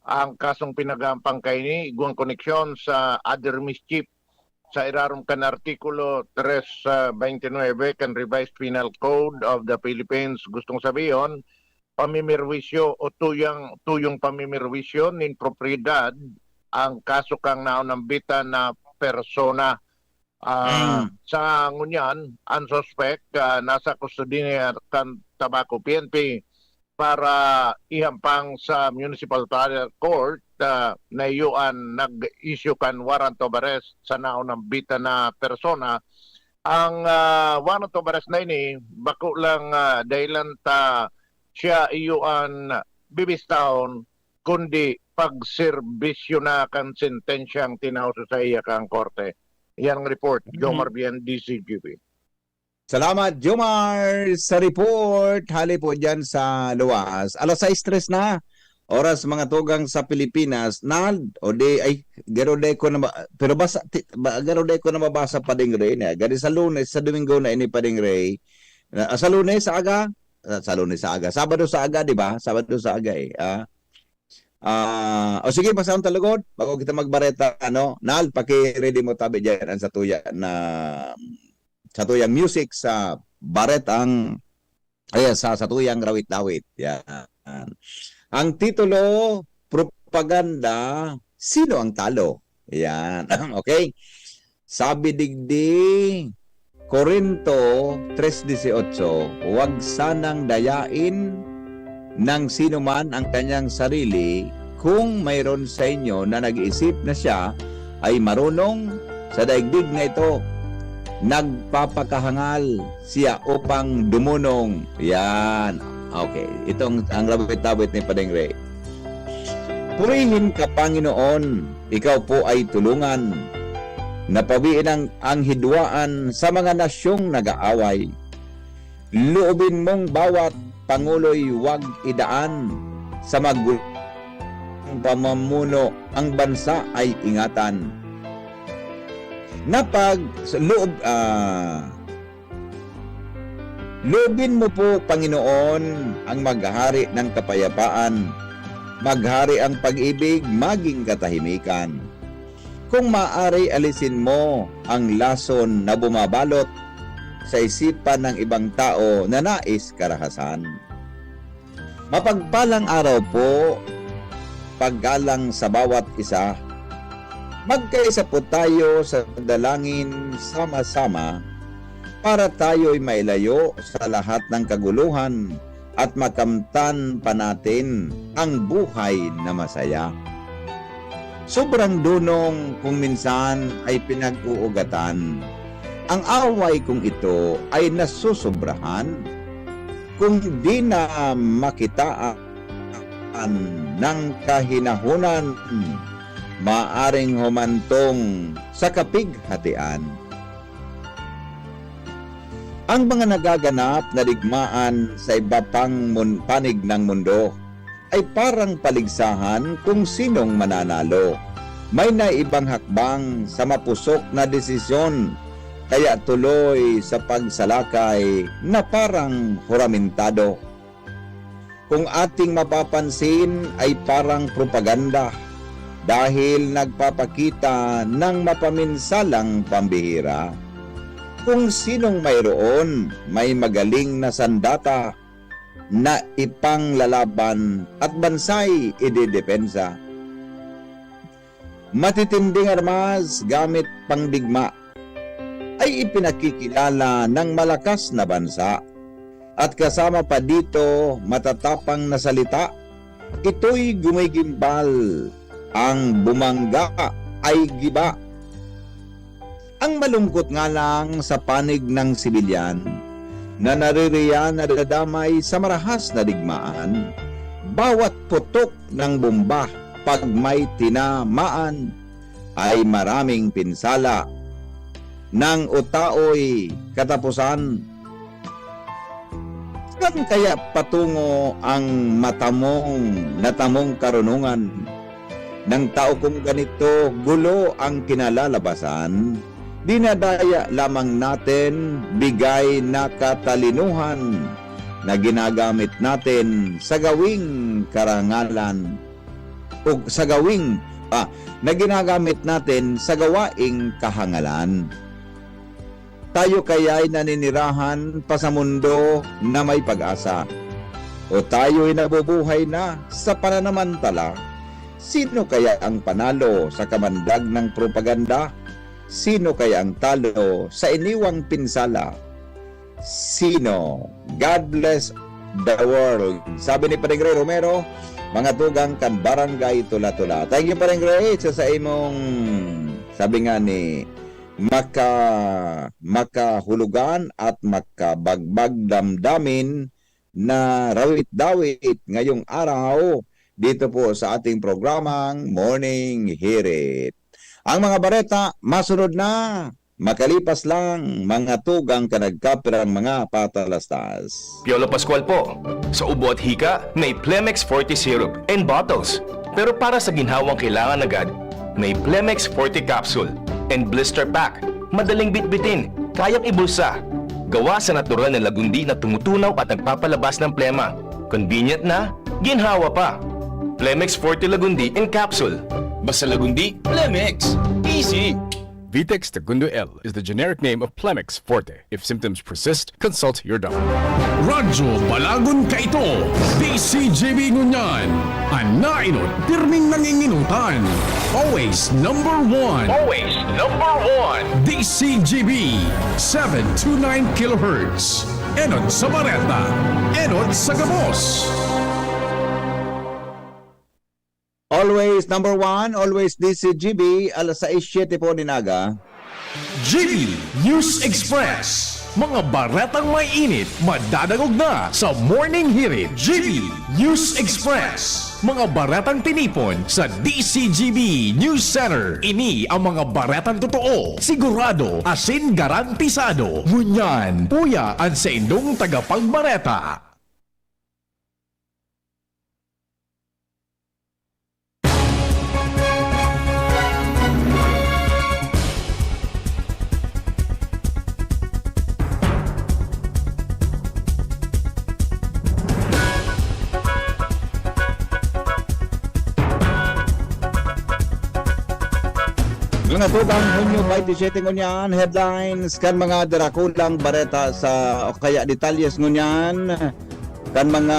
[SPEAKER 7] Ang kasong pinagampang kay ni iguang koneksyon sa other mischief sa irarom kan artikulo 329 kan Revised Penal Code of the Philippines. Gustong sabihin, pamimirwisyo o tuyong pamimirwisyo nin propriedad ang kaso kang naunambita na persona. Sa ngunyan, ang suspect nasa kustodiya kan Tabaco PNP para ihampang sa Municipal Trial Court na iyuan nag-issue kan warrant of arrest sa naunambita na persona. Ang warrant of arrest na ini, bako lang dahilan ta siya iyuan bibistahon, kundi pagserbisyo na kan sentensyang tinauso sa iya kang korte. Yan ang report, Jomar Bien, DCGP.
[SPEAKER 1] Salamat, Jomar, sa report. Hali po dyan sa Luwas. Alas 6:03 na. Oras mga tugang sa Pilipinas. O di, ay, garo ko na, pero garo ko na mabasa pa ding rin. Gari sa Lunes, sa Domingo na ini pa ding rin. Sa Lunes, sa aga. Sa Lunes, sa aga. Sabado sa aga, di ba? Sabado sa aga eh. O sige, pasahon talagod. Bago kita magbareta, Nal, paki-ready mo tabi dyan ang sa tuyang music sa baret ang sa tuyang rawit-dawit. Yan. Ang titulo, propaganda, sino ang talo? Yan. Okay. Sabi digdi Corinto 3:18, huwag sanang dayain ng sino man ang kanyang sarili kung mayroon sa inyo na nag-iisip na siya ay marunong sa daigdig na ito. Nagpapakahangal siya upang dumunong. Yan. Okay. Itong ang rabit-tabit ni Padeng Ray. Purihin ka, Panginoon. Ikaw po ay tulungan. Napawiin ang hidwaan sa mga nasyong nag-aaway. Loobin mong bawat pangulo'y huwag idaan sa magulong pamamuno. Ang bansa ay ingatan. Loobin mo po, Panginoon, ang maghari ng kapayapaan. Maghari ang pag-ibig, maging katahimikan. Kung maaari, alisin mo ang lason na bumabalot sa isipan ng ibang tao na nais karahasan. Mapagpalang araw po, paggalang sa bawat isa. Magkaisa po tayo sa dalangin sama-sama para tayo'y mailayo sa lahat ng kaguluhan at makamtan pa natin ang buhay na masaya. Sobrang dunong kung minsan ay pinag-uugatan. Ang away kong ito ay nasusobrahan kung di na makitaan ng kahinahunan, maaring humantong sa kapighatian. Ang mga nagaganap na digmaan sa iba pang panig ng mundo ay parang paligsahan kung sinong mananalo. May naibang hakbang sa mapusok na desisyon, kaya tuloy sa pagsalakay na parang huramentado. Kung ating mapapansin ay parang propaganda dahil nagpapakita ng mapaminsalang pambihira. Kung sinong mayroon, may magaling na sandata na ipanglalaban at bansay idedepensa. Matitinding armas gamit pangdigma ay ipinakikilala ng malakas na bansa. At kasama pa dito matatapang na salita, ito'y gumigimbal, ang bumangga ay giba. Ang malungkot nga lang sa panig ng sibilyan na naririyan na dadamay sa marahas na digmaan, bawat putok ng bomba pag may tinamaan ay maraming pinsala ng utaoy katapusan. Saan kaya patungo ang natamong karunungan ng tao kung ganito gulo ang kinalalabasan? Dinadaya lamang natin bigay na katalinuhan na ginagamit natin sa gawing karangalan o na ginagamit natin sa gawaing kahangalan. Tayo kaya'y naninirahan pa sa mundo na may pag-asa o tayo'y nabubuhay na sa pananamantala? Sino kaya ang panalo sa kamandag ng propaganda? Sino kaya ang talo sa iniwang pinsala? Sino? God bless the world. Sabi ni Pareng Ray Romero, mga tugang kan barangay Tula-Tula. Thank you, Pareng Ray, sa imong, sabi nga ni, makahulugan at makabagbag damdamin na rawit-dawit ngayong araw dito po sa ating programang Morning Hirit. Ang mga bareta, masunod na. Makalipas lang, mga tugang kanagkapirang mga patalastas.
[SPEAKER 8] Piolo Pascual po. Sa ubo at hika, may Plemex Forte Syrup and bottles. Pero para sa ginhawang kailangan agad, may Plemex Forte Capsule and Blister Pack. Madaling bitbitin, kayang ibulsa. Gawa sa natural na lagundi na tumutunaw at nagpapalabas ng plema. Convenient na, ginhawa pa. Plemex Forte Lagundi in Capsule. Basta Lagundi, Plemex. Easy!
[SPEAKER 9] Vitex Segundo L is the generic name of Plemex Forte. If symptoms persist, consult your doctor.
[SPEAKER 10] Radyo Balagon Kaito, DCJB Ngunyan, Anainot, pirming nanginginutan. Always number one.
[SPEAKER 8] Always number one.
[SPEAKER 10] DCJB, 729 kHz. Enot sa Bareta, Enot sa Gabos.
[SPEAKER 1] Always number one, always DCGB, alas 6:07 po ninaga.
[SPEAKER 10] GB News Express. Mga baretang may init, madadagog na sa Morning Hirit. GB News Express. Mga baretang tinipon sa DCGB News Center. Ini ang mga baretang totoo, sigurado, asin garantisado. Ngunyan, puya ang sa indong tagapagbareta.
[SPEAKER 1] Mga tugang Hunyo 27 ngunyan, headlines kan mga darakulang bareta sa o kaya detalyes ngunyan kan mga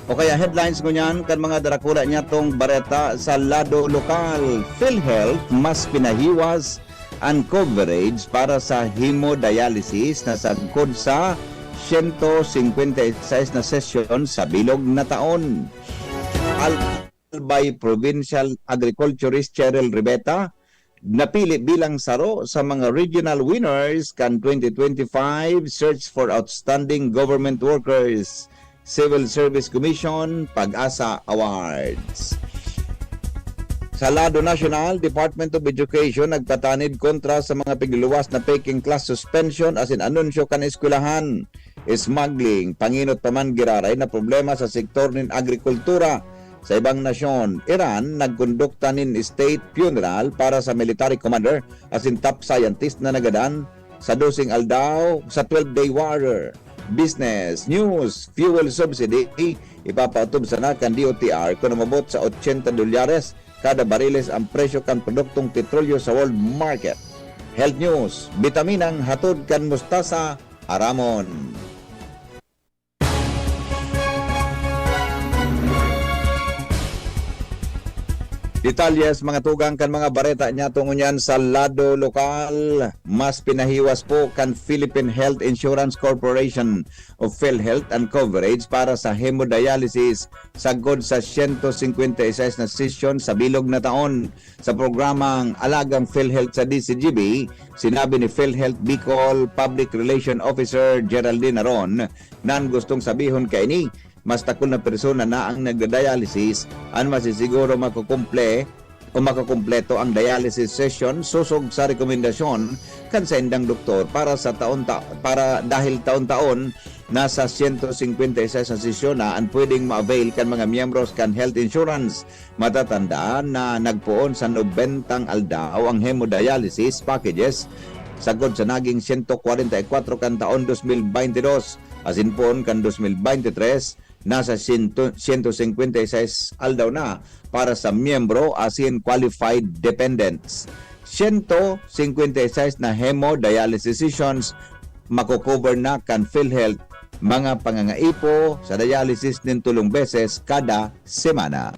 [SPEAKER 1] o kaya headlines ngunyan kan mga darakula niya tong bareta sa lado lokal. PhilHealth mas pinahiwas ang coverage para sa hemodialysis na sagkod sa 156 na sesyon sa bilog na taon. By Provincial Agriculturist Cheryl Ribeta, napili bilang saro sa mga regional winners kan 2025 Search for Outstanding Government Workers Civil Service Commission Pag-asa Awards. Sa lado national, Department of Education nagpatanid kontra sa mga pigluwas na taking class suspension as in anunsyo kan eskwelahan, smuggling, panginot paman giraray na problema sa sektor nin agrikultura. Sa ibang nasyon, Iran nagkondukta nin state funeral para sa military commander as in top scientist na nagadan sa dosing aldaw sa 12-day war. Business, news, fuel subsidy, ipapautob sa nakan DOTR kung namabot sa $80 kada bariles ang presyo kan produktong petrolyo sa world market. Health news, bitaminang hatod kan mustasa, aramon. Detalyes mga tugang kan mga bareta niya tungunyan sa lado lokal. Mas pinahiwas po kan Philippine Health Insurance Corporation of PhilHealth and coverage para sa hemodialysis sagod sa 156 na session sa bilog na taon. Sa programang Alagang PhilHealth sa DCGB, sinabi ni PhilHealth Bicol Public Relation Officer Geraldine Aron nan gustong sabihon kay ni mas takol na persona na ang nagda-dialysis ang masisiguro makakumpleto ang dialysis session susog sa rekomendasyon kan sa indang doktor para dahil taon-taon nasa 156 na sesyon na ang pwedeng ma-avail kan mga miyembros kan health insurance. Matatandaan na nagpuon sa 90 aldaw ang hemodialysis packages sagod sa naging 144 kan taon 2022 asin pon kan 2023 nasa 156 aldaw na para sa miyembro asin qualified dependents. 156 na hemodialysis sessions mako-cover na kan PhilHealth mga pangangaipo sa dialysis nin 3 beses kada semana.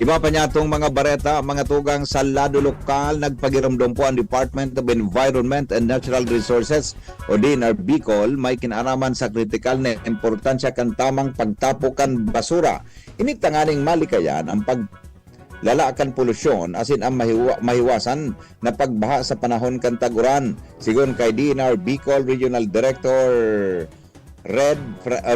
[SPEAKER 1] Iba pa niya itong mga bareta, mga tugang sa lado lokal, nagpagiramdom po ang Department of Environment and Natural Resources o DENR Bicol may kinaraman sa kritikal na importansya kan tamang pagtapukan basura. Initanganing malikayan ang paglalaakan polusyon asin ang mahiwasan na pagbaha sa panahon kan taguran. Sigon kay DENR Bicol Regional Director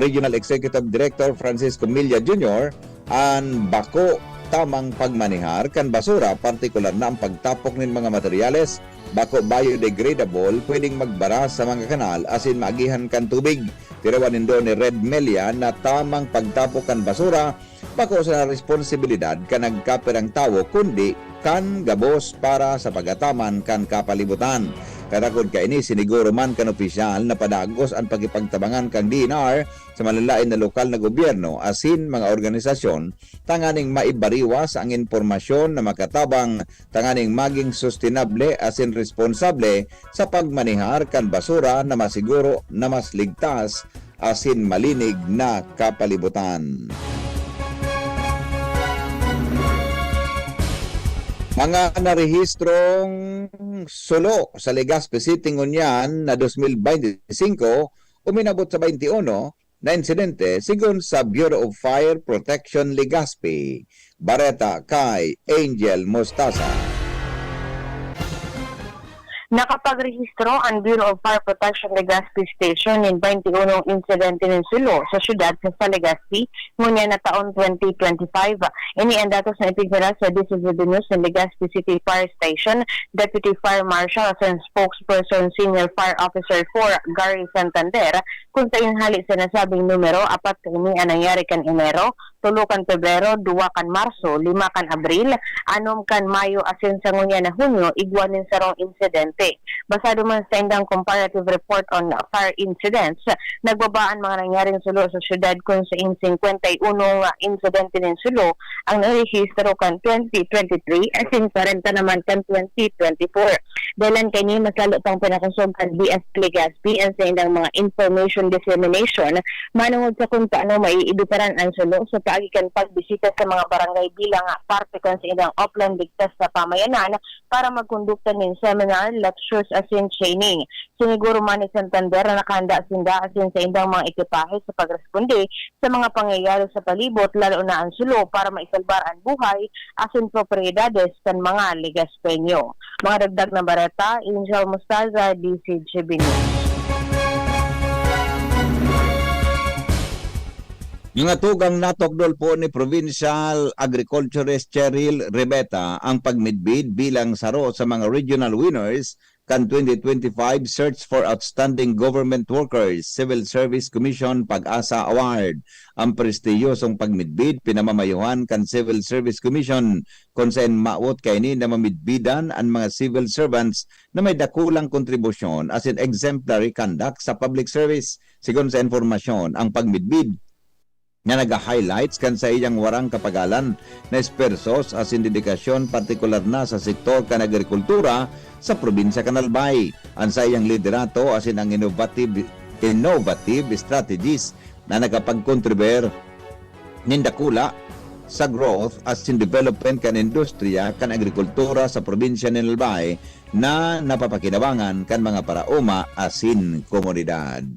[SPEAKER 1] Regional Executive Director Francisco Milla Jr. ang bako tamang pagmanihar kan basura, partikular na ang pagtapok ng mga materyales bako biodegradable pwedeng magbara sa mga kanal asin maagihan kan tubig. Tirawan nindo ni Red Melia na tamang pagtapok kan basura bako sa responsibilidad kan nagkapirang tawo kundi kan gabos para sa pagataman kan kapalibutan. Katakod ka ini siniguro man kan opisyal na padagos ang pagipagtabangan kang DENR sa malalain na lokal na gobyerno asin mga organisasyon tanganing maibariwas ang impormasyon na makatabang tanganing maging sustainable asin responsable sa pagmanihar kan basura na masiguro na mas ligtas asin malinig na kapalibutan. Mga narehistrong sulo sa Legazpi City ngunyan na 2025 uminabot sa 21 na insidente sigon sa Bureau of Fire Protection Legazpi. Bareta kay Angel Mostaza.
[SPEAKER 5] Nakapagrehistro ang Bureau of Fire Protection Legazpi Station in 21 insidente ng sulo sa syudad sa Legazpi ngunyan na taon 2025. Ini ang datos na ipigmira sa DCGB News ng Legazpi City Fire Station, Deputy Fire Marshal and Spokesperson Senior Fire Officer 4 Gary Santander kung sa inhali sa nasabing numero, 4 kini ang nangyari kan Enero, 3 kan Pebrero, 2 kan Marso, 5 kan Abril, 6 kan Mayo asin sa ngunyan na Hunyo, igwanin sa rong insidente. Basado man sa indang comparative report on fire incidents, nagbabaan mga nangyaring sulo sa syudad kung sa 51 insidente ng sulo ang narehistro kan 2023 asin 40 naman kan 2024. Dahilan kini mas lalo pang pinakusog kan BS Legazpi ang sa indang mga information dissemination manungod sa kung paano maiiduparan ang sulo sa paagikan pagbisita sa mga barangay bilang parte kan sa indang offline ligtas sa pamayanan para magkondukta ng seminar, lectures asin training. Siniguro man ni Santander na nakahanda sinda asin sa indang mga ekipahe sa pagresponde sa mga pangyayari sa palibot lalo na ang sulo para maisalbar ang buhay asin propiedades kan mga Legazpeño. Mga dagdag na bareta, Angel Mostaza, DCGB News.
[SPEAKER 1] Yung atugang natokdol po ni Provincial Agriculturist Cheryl Rebeta ang pagmidbid bilang saro sa mga regional winners kan 2025 Search for Outstanding Government Workers Civil Service Commission Pag-asa Award. Ang prestiyosong pagmidbid pinamamayuhan kan Civil Service Commission kung saan maawot kaini na mamidbidan ang mga civil servants na may dakulang kontribusyon as in exemplary conduct sa public service. Sigon sa informasyon, ang pagmidbid nga naga-highlights kan sa iyang warang kapagalan na espersos as in dedikasyon partikular na sa sektor kan agrikultura sa probinsya kan Albay. Ang sa iyang liderato as in ang innovative strategies na nakapag-contribute nindakula sa growth as in development kan industriya kan agrikultura sa probinsya ng Albay na napapakinabangan kan mga parauma asin komunidad.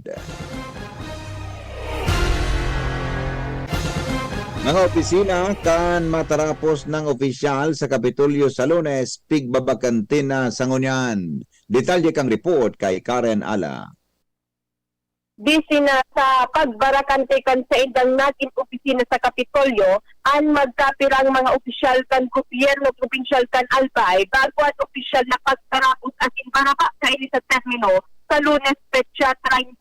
[SPEAKER 1] Mga opisina kan matarapos ng opisyal sa Kapitolyo sa Lunes, pigbabakantina sa ngunyan. Detalye kang report kay Karen Ala.
[SPEAKER 5] Busy na sa pagbarakante kan sa indang naging opisina sa Kapitolyo ang magkapirang mga opisyal kan gobyerno probinsyal kan Albay bago at opisyal na pagtarapos asin baraba sa ini sa termino sa Lunes petsa 30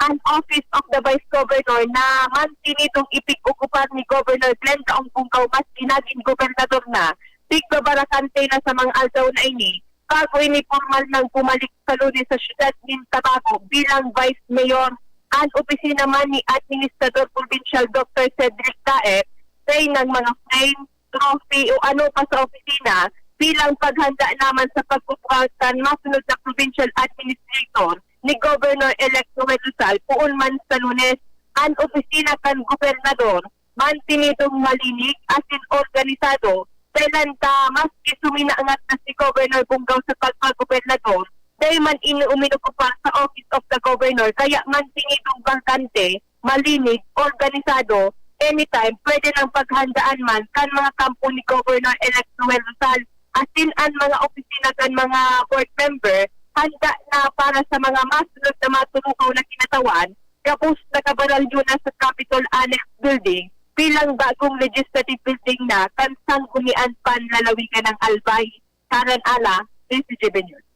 [SPEAKER 5] ang Office of the Vice Governor na mantinitong ipig-ukupar ni Governor Glenn Kaungkungkaw mas dinaging gobernador na pigbabarakante na sa mga aldaw na ini bago ini formal nang pumalik sa Lunes sa siyudad ng Tabaco bilang Vice Mayor. Ang opisina man ni Administrador Provincial Dr. Cedric Taep say ng mga frame, trophy o ano pa sa opisina bilang paghanda naman sa pagkukuhasan masunod na Provincial Administrator ni Governor-elect Noel Rizal puon man sa Lunes. Ang opisina kan gobernador mantinitong malinig asin organisado kailan ta maski suminaangat na si Governor Bungaw sa pagpagobernador dahil man inuminukupar sa Office of the Governor kaya mantinitong bangkante, malinig, organisado, anytime pwede nang paghandaan man kan mga kampo ni Governor-elect Noel Rizal asin ang mga opisina kan mga board member handa na para sa mga masunod na matutukaw na kinatawan kapos nakabaralyo na sa Capitol Annex Building bilang bagong legislative building na kansang kunian panlalawigan ng Albay. Karen Ala, PCGB News.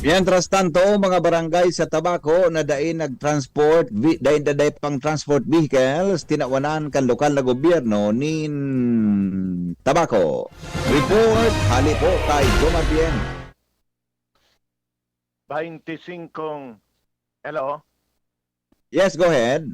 [SPEAKER 1] Mientras tanto, mga barangay sa Tabaco na dain nag-transport, dain pang transport vehicles, tinawanan kan lokal na gobyerno ni Tabaco. Report, hali po kay Jomar
[SPEAKER 7] 25, hello?
[SPEAKER 1] Yes, go ahead.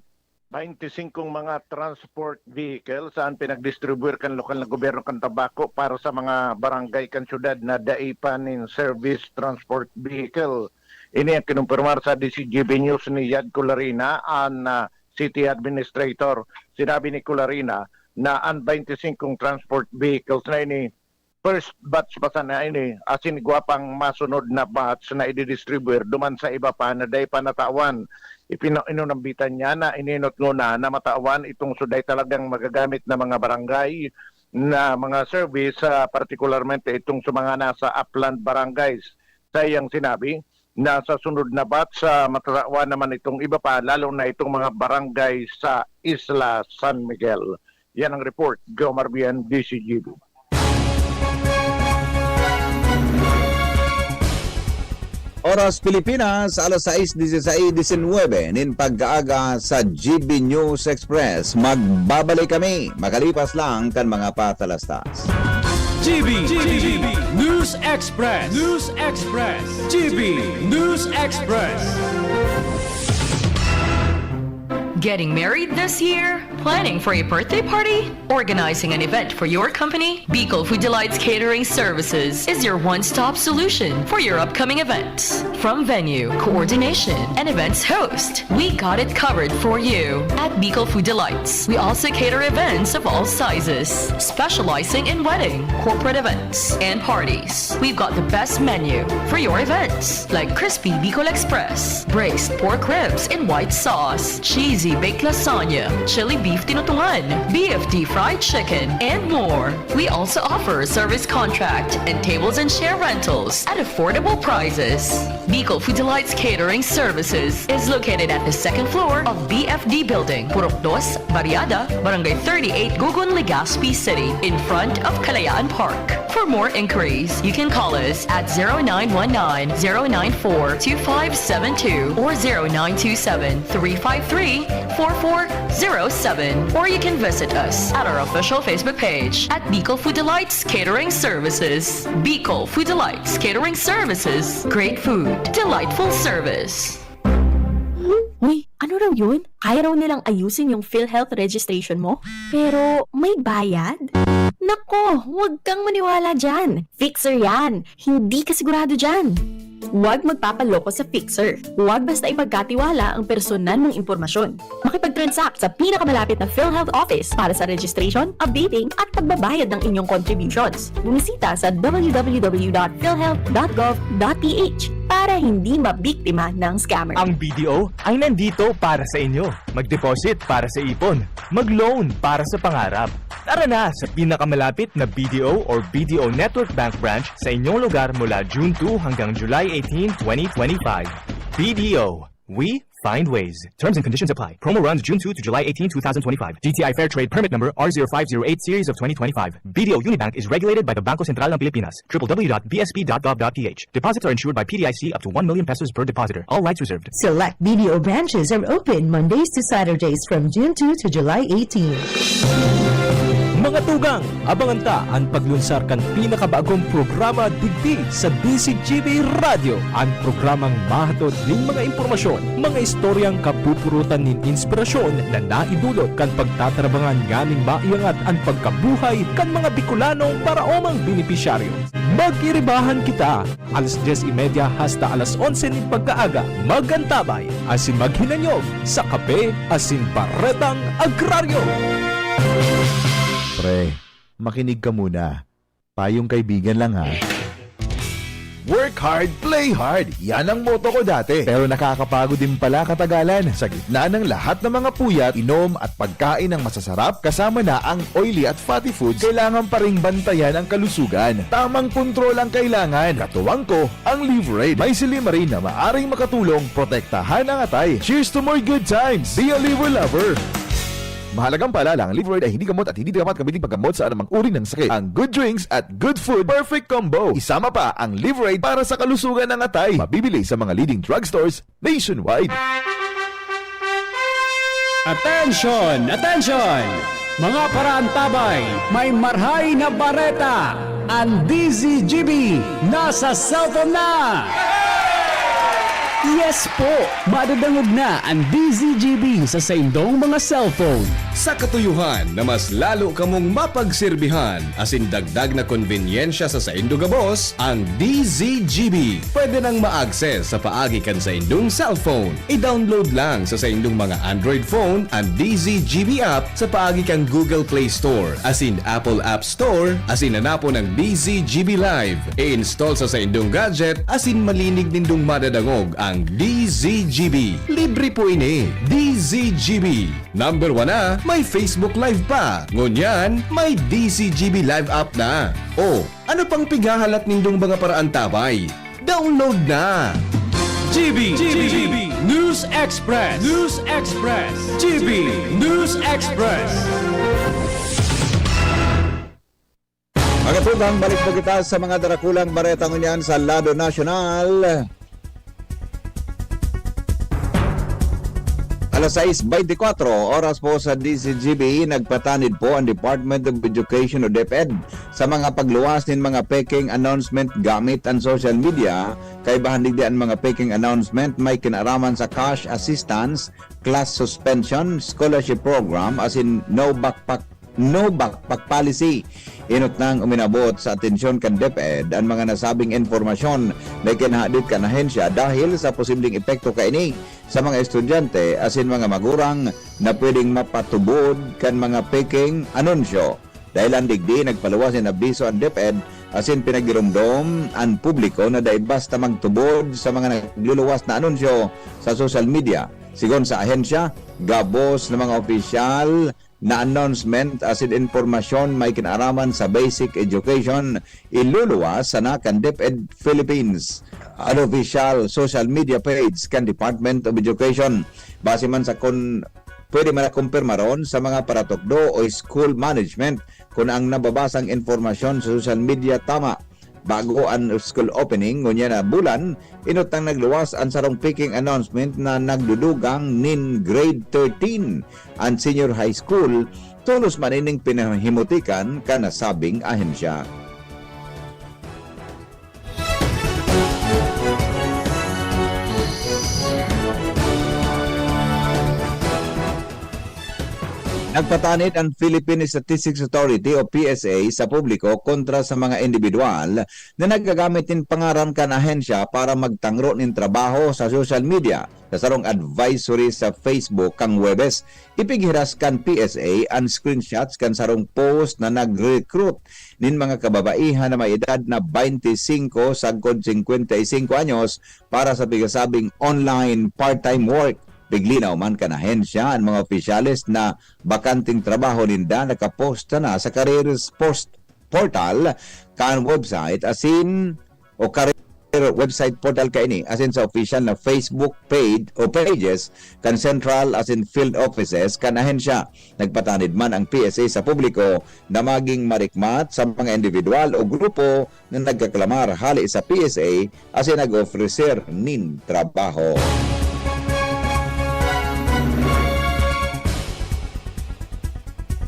[SPEAKER 7] 25 mga transport vehicle saan pinag-distribute kan lokal na gobyerno kan Tabaco para sa mga barangay kan syudad na daipan in service transport vehicle. Ini ang kinumpirmar sa DCGB News ni Yad Cularina, ang City Administrator. Sinabi ni Cularina na ang 25 transport vehicles na ini first batch pa sana ini asin guwapang masunod na batch na i-distribute duman sa iba pa na day pa natawan. Inunambitan niya na ininot na matawan itong suday talagang magagamit na mga barangay na mga service, partikularmente itong sa mga nasa upland barangays. Sayang sinabi na sa sunod na batch matawan naman itong iba pa, lalo na itong mga barangay sa Isla San Miguel. Yan ang report, Gomar Bien, DCGB.
[SPEAKER 1] Oras Pilipinas, alas 6:19 nin pagkaaga sa GB News Express. Magbabalik kami makalipas lang kan mga patalastas.
[SPEAKER 10] GB News Express. GB News Express.
[SPEAKER 11] Getting married this year? Planning for a birthday party? Organizing an event for your company? Bicol Food Delights Catering Services is your one-stop solution for your upcoming events. From venue, coordination, and events host, we got it covered for you. At Bicol Food Delights, we also cater events of all sizes, specializing in wedding, corporate events, and parties. We've got the best menu for your events, like crispy Bicol Express, braised pork ribs in white sauce, cheesy baked lasagna, chili beef tinutungan, BFD fried chicken, and more. We also offer a service contract and tables and chair rentals at affordable prices. Bicol Food Delights Catering Services is located at the second floor of BFD Building, Purok 2, Barriada, Barangay 38, Gugun, Legazpi City, in front of Kalayaan Park. For more inquiries, you can call us at 0919-094-2572 or 0927-353-4407, or you can visit us at our official Facebook page at Bicol Food Delights Catering Services. Bicol Food Delights Catering Services. Great food, delightful service.
[SPEAKER 12] Uy, ano raw yun? Kaya raw nilang ayusin yung PhilHealth registration mo? Pero may bayad? Nako, huwag kang maniwala dyan. Fixer yan. Hindi ka sigurado dyan. Huwag magpapaloko sa fixer. Huwag basta ipagkatiwala ang personal mong impormasyon. Makipag-transact sa pinakamalapit na PhilHealth office para sa registration, updating at pagbabayad ng inyong contributions. Bumisita sa www.philhealth.gov.ph para hindi mabiktima ng scammer.
[SPEAKER 8] Ang BDO ay nandito para sa inyo. Mag-deposit para sa ipon. Mag-loan para sa pangarap. Tara na sa pinakamalapit na BDO or BDO Network Bank branch sa inyong lugar mula June 2 hanggang July 18, 2025. BDO. We find ways. Terms and conditions apply. Promo runs June 2 to July 18, 2025. GTI Fair Trade Permit Number R0508 Series of 2025. BDO Unibank is regulated by the Bangko Sentral ng Pilipinas. www.bsp.gov.ph. Deposits are insured by PDIC up to 1 million pesos per depositor. All rights reserved.
[SPEAKER 13] Select BDO branches are open Mondays to Saturdays from June 2 to July 18.
[SPEAKER 10] Mga tugang, abangan ta ang paglunsar kan pinakabagong programa digdi sa DCGB Radio. Ang programang mahatod ning mga impormasyon, mga istoryang kapupurutan nin inspirasyon na naidulot kan pagtatrabangan nganing maiangat ang pagkabuhay kan mga Bicolanong para omang benepisyaryo. Mag-iribahan kita, alas 10:30 hasta alas 11 nin pagkaaga. Magantabay, asin maghinanyog sa kape, asin baretang agraryo.
[SPEAKER 14] Pre, makinig ka muna. Payong kaibigan lang ha. Work hard, play hard. Yan ang motto ko dati. Pero nakakapagod din pala katagalan. Sa gitna ng lahat ng mga puyat, inom at pagkain ng masasarap, kasama na ang oily at fatty foods, kailangan pa ring bantayan ang kalusugan. Tamang kontrol ang kailangan. Katuwang ko, ang Liverade. May silimarin na maaring makatulong protektahan ang atay. Cheers to more good times. Be a liver lover. Mahalagang paalala, ang Liverade ay hindi gamot at hindi dapat gamitin paggamot sa anumang uri ng sakit. Ang good drinks at good food, perfect combo. Isama pa ang Liverade para sa kalusugan ng atay. Mabibili sa mga leading drugstores nationwide.
[SPEAKER 15] Attention! Attention! Mga paraantabay, may marhay na bareta. Ang DZGB nasa cellphone na! Yes po! Madadangog na ang DZGB sa saindong mga cellphone.
[SPEAKER 16] Sa katuyuhan na mas lalo kamong mapagsilbihan, asin dagdag na konbinyensya sa saindo gabos, ang DZGB. Pwede nang ma-access sa paagi kan sa indong cellphone. I-download lang sa saindong mga Android phone ang DZGB app sa paagi kan Google Play Store, asin Apple App Store, asin nanapo ng DZGB Live. I-install sa saindong gadget, asin malinig nindong madadangog ang DZGB. Libre po ini. DZGB. Number 1 na, may Facebook Live pa. Ngunyan, may DZGB Live app na. O, ano pang pigahalat nindong mga paraan tabay? Download na!
[SPEAKER 15] GB News Express. News Express. GB News Express.
[SPEAKER 1] Mga tugang, balik po kita sa mga darakulang bareta ngunyan sa Lado Nacional. Alas 6:24 oras po sa DCGB, nagpatanid po ang Department of Education o DepEd sa mga pagluwas ng mga peking announcement gamit ang social media. Kay bahandig di ang mga peking announcement may kinaraman sa cash assistance, class suspension, scholarship program as in no backpack policy. Inot nang uminabot sa atensyon kan DepEd ang mga nasabing informasyon na kinahadit kan ahensya dahil sa posibleng epekto kaini sa mga estudyante asin mga magurang na pwedeng mapatubod kan mga peking anunsyo. Dahil ang digdi nagpaluwas ng abiso ang DepEd asin pinagirumdom ang publiko na dahil basta magtubod sa mga nagluluwas na anunsyo sa social media. Sigon sa ahensya, gabos ng mga opisyal na announcement asin informasyon may kinaraman sa basic education iluluwas sa nakan DepEd Philippines ang official social media page kan Department of Education. Base man sa pwede man na-kumpirma ron sa mga paratokdo o school management kung ang nababasang informasyon sa social media tama. Bago ang school opening ngunya na bulan, inutang nagluwas ang sarong peking announcement na nagdudugang nin grade 13 ang senior high school tulos manining pinahimutikan ka nasabing ahensya. Nagpatanid ang Philippine Statistics Authority o PSA sa publiko kontra sa mga individual na nagagamit ng pangaran kan ahensya para magtangro ng trabaho sa social media sa sarong advisory sa Facebook kang Webes. Ipighiras kan PSA ang screenshots kan sarong post na nag-recruit nin mga kababaihan na may edad na 25 sagkod 55 anyos para sa pigasabing online part-time work. Piglinaw man kan ahensya ang mga opisyalis na bakanting trabaho ninda nakapost na sa careers post portal kan website asin o career website portal kaini asin sa official na Facebook page o pages kan central asin field offices kan ahensya. Nagpatanid man ang PSA sa publiko na maging marikmat sa mga individual o grupo na nagkaklamar hali sa PSA asin nag-ofrecer nin trabaho.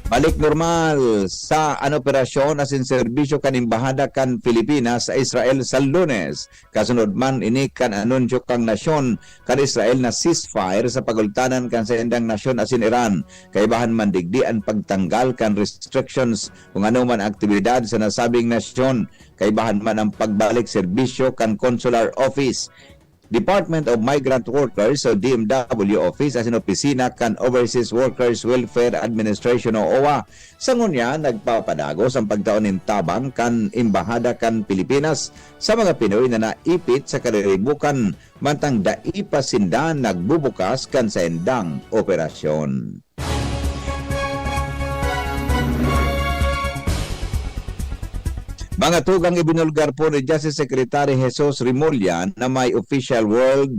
[SPEAKER 1] Balik normal sa operasyon asin serbisyo kan embahada kan Pilipinas sa Israel sa Lunes. Kasunod man ini kan anunsyo kang nasyon kan Israel na ceasefire sa pagultanan kan sa endang nasyon asin Iran. Kaibahan man digdi ang pagtanggal kan restrictions kung ano man aktibidad sa nasabing nasyon. Kaibahan man ang pagbalik serbisyo kan consular office. Department of Migrant Workers o DMW Office asin opisina kan Overseas Workers Welfare Administration o OWA. Sangunya nagpapadagos ang pagtaon ng tabang kan embahada kan Pilipinas sa mga Pinoy na naipit sa kariribukan mantang daipasindan nagbubukas kan sa endang operasyon. Mga tugang ibinulgar po ni Justice Secretary Jesus Remulla na may official world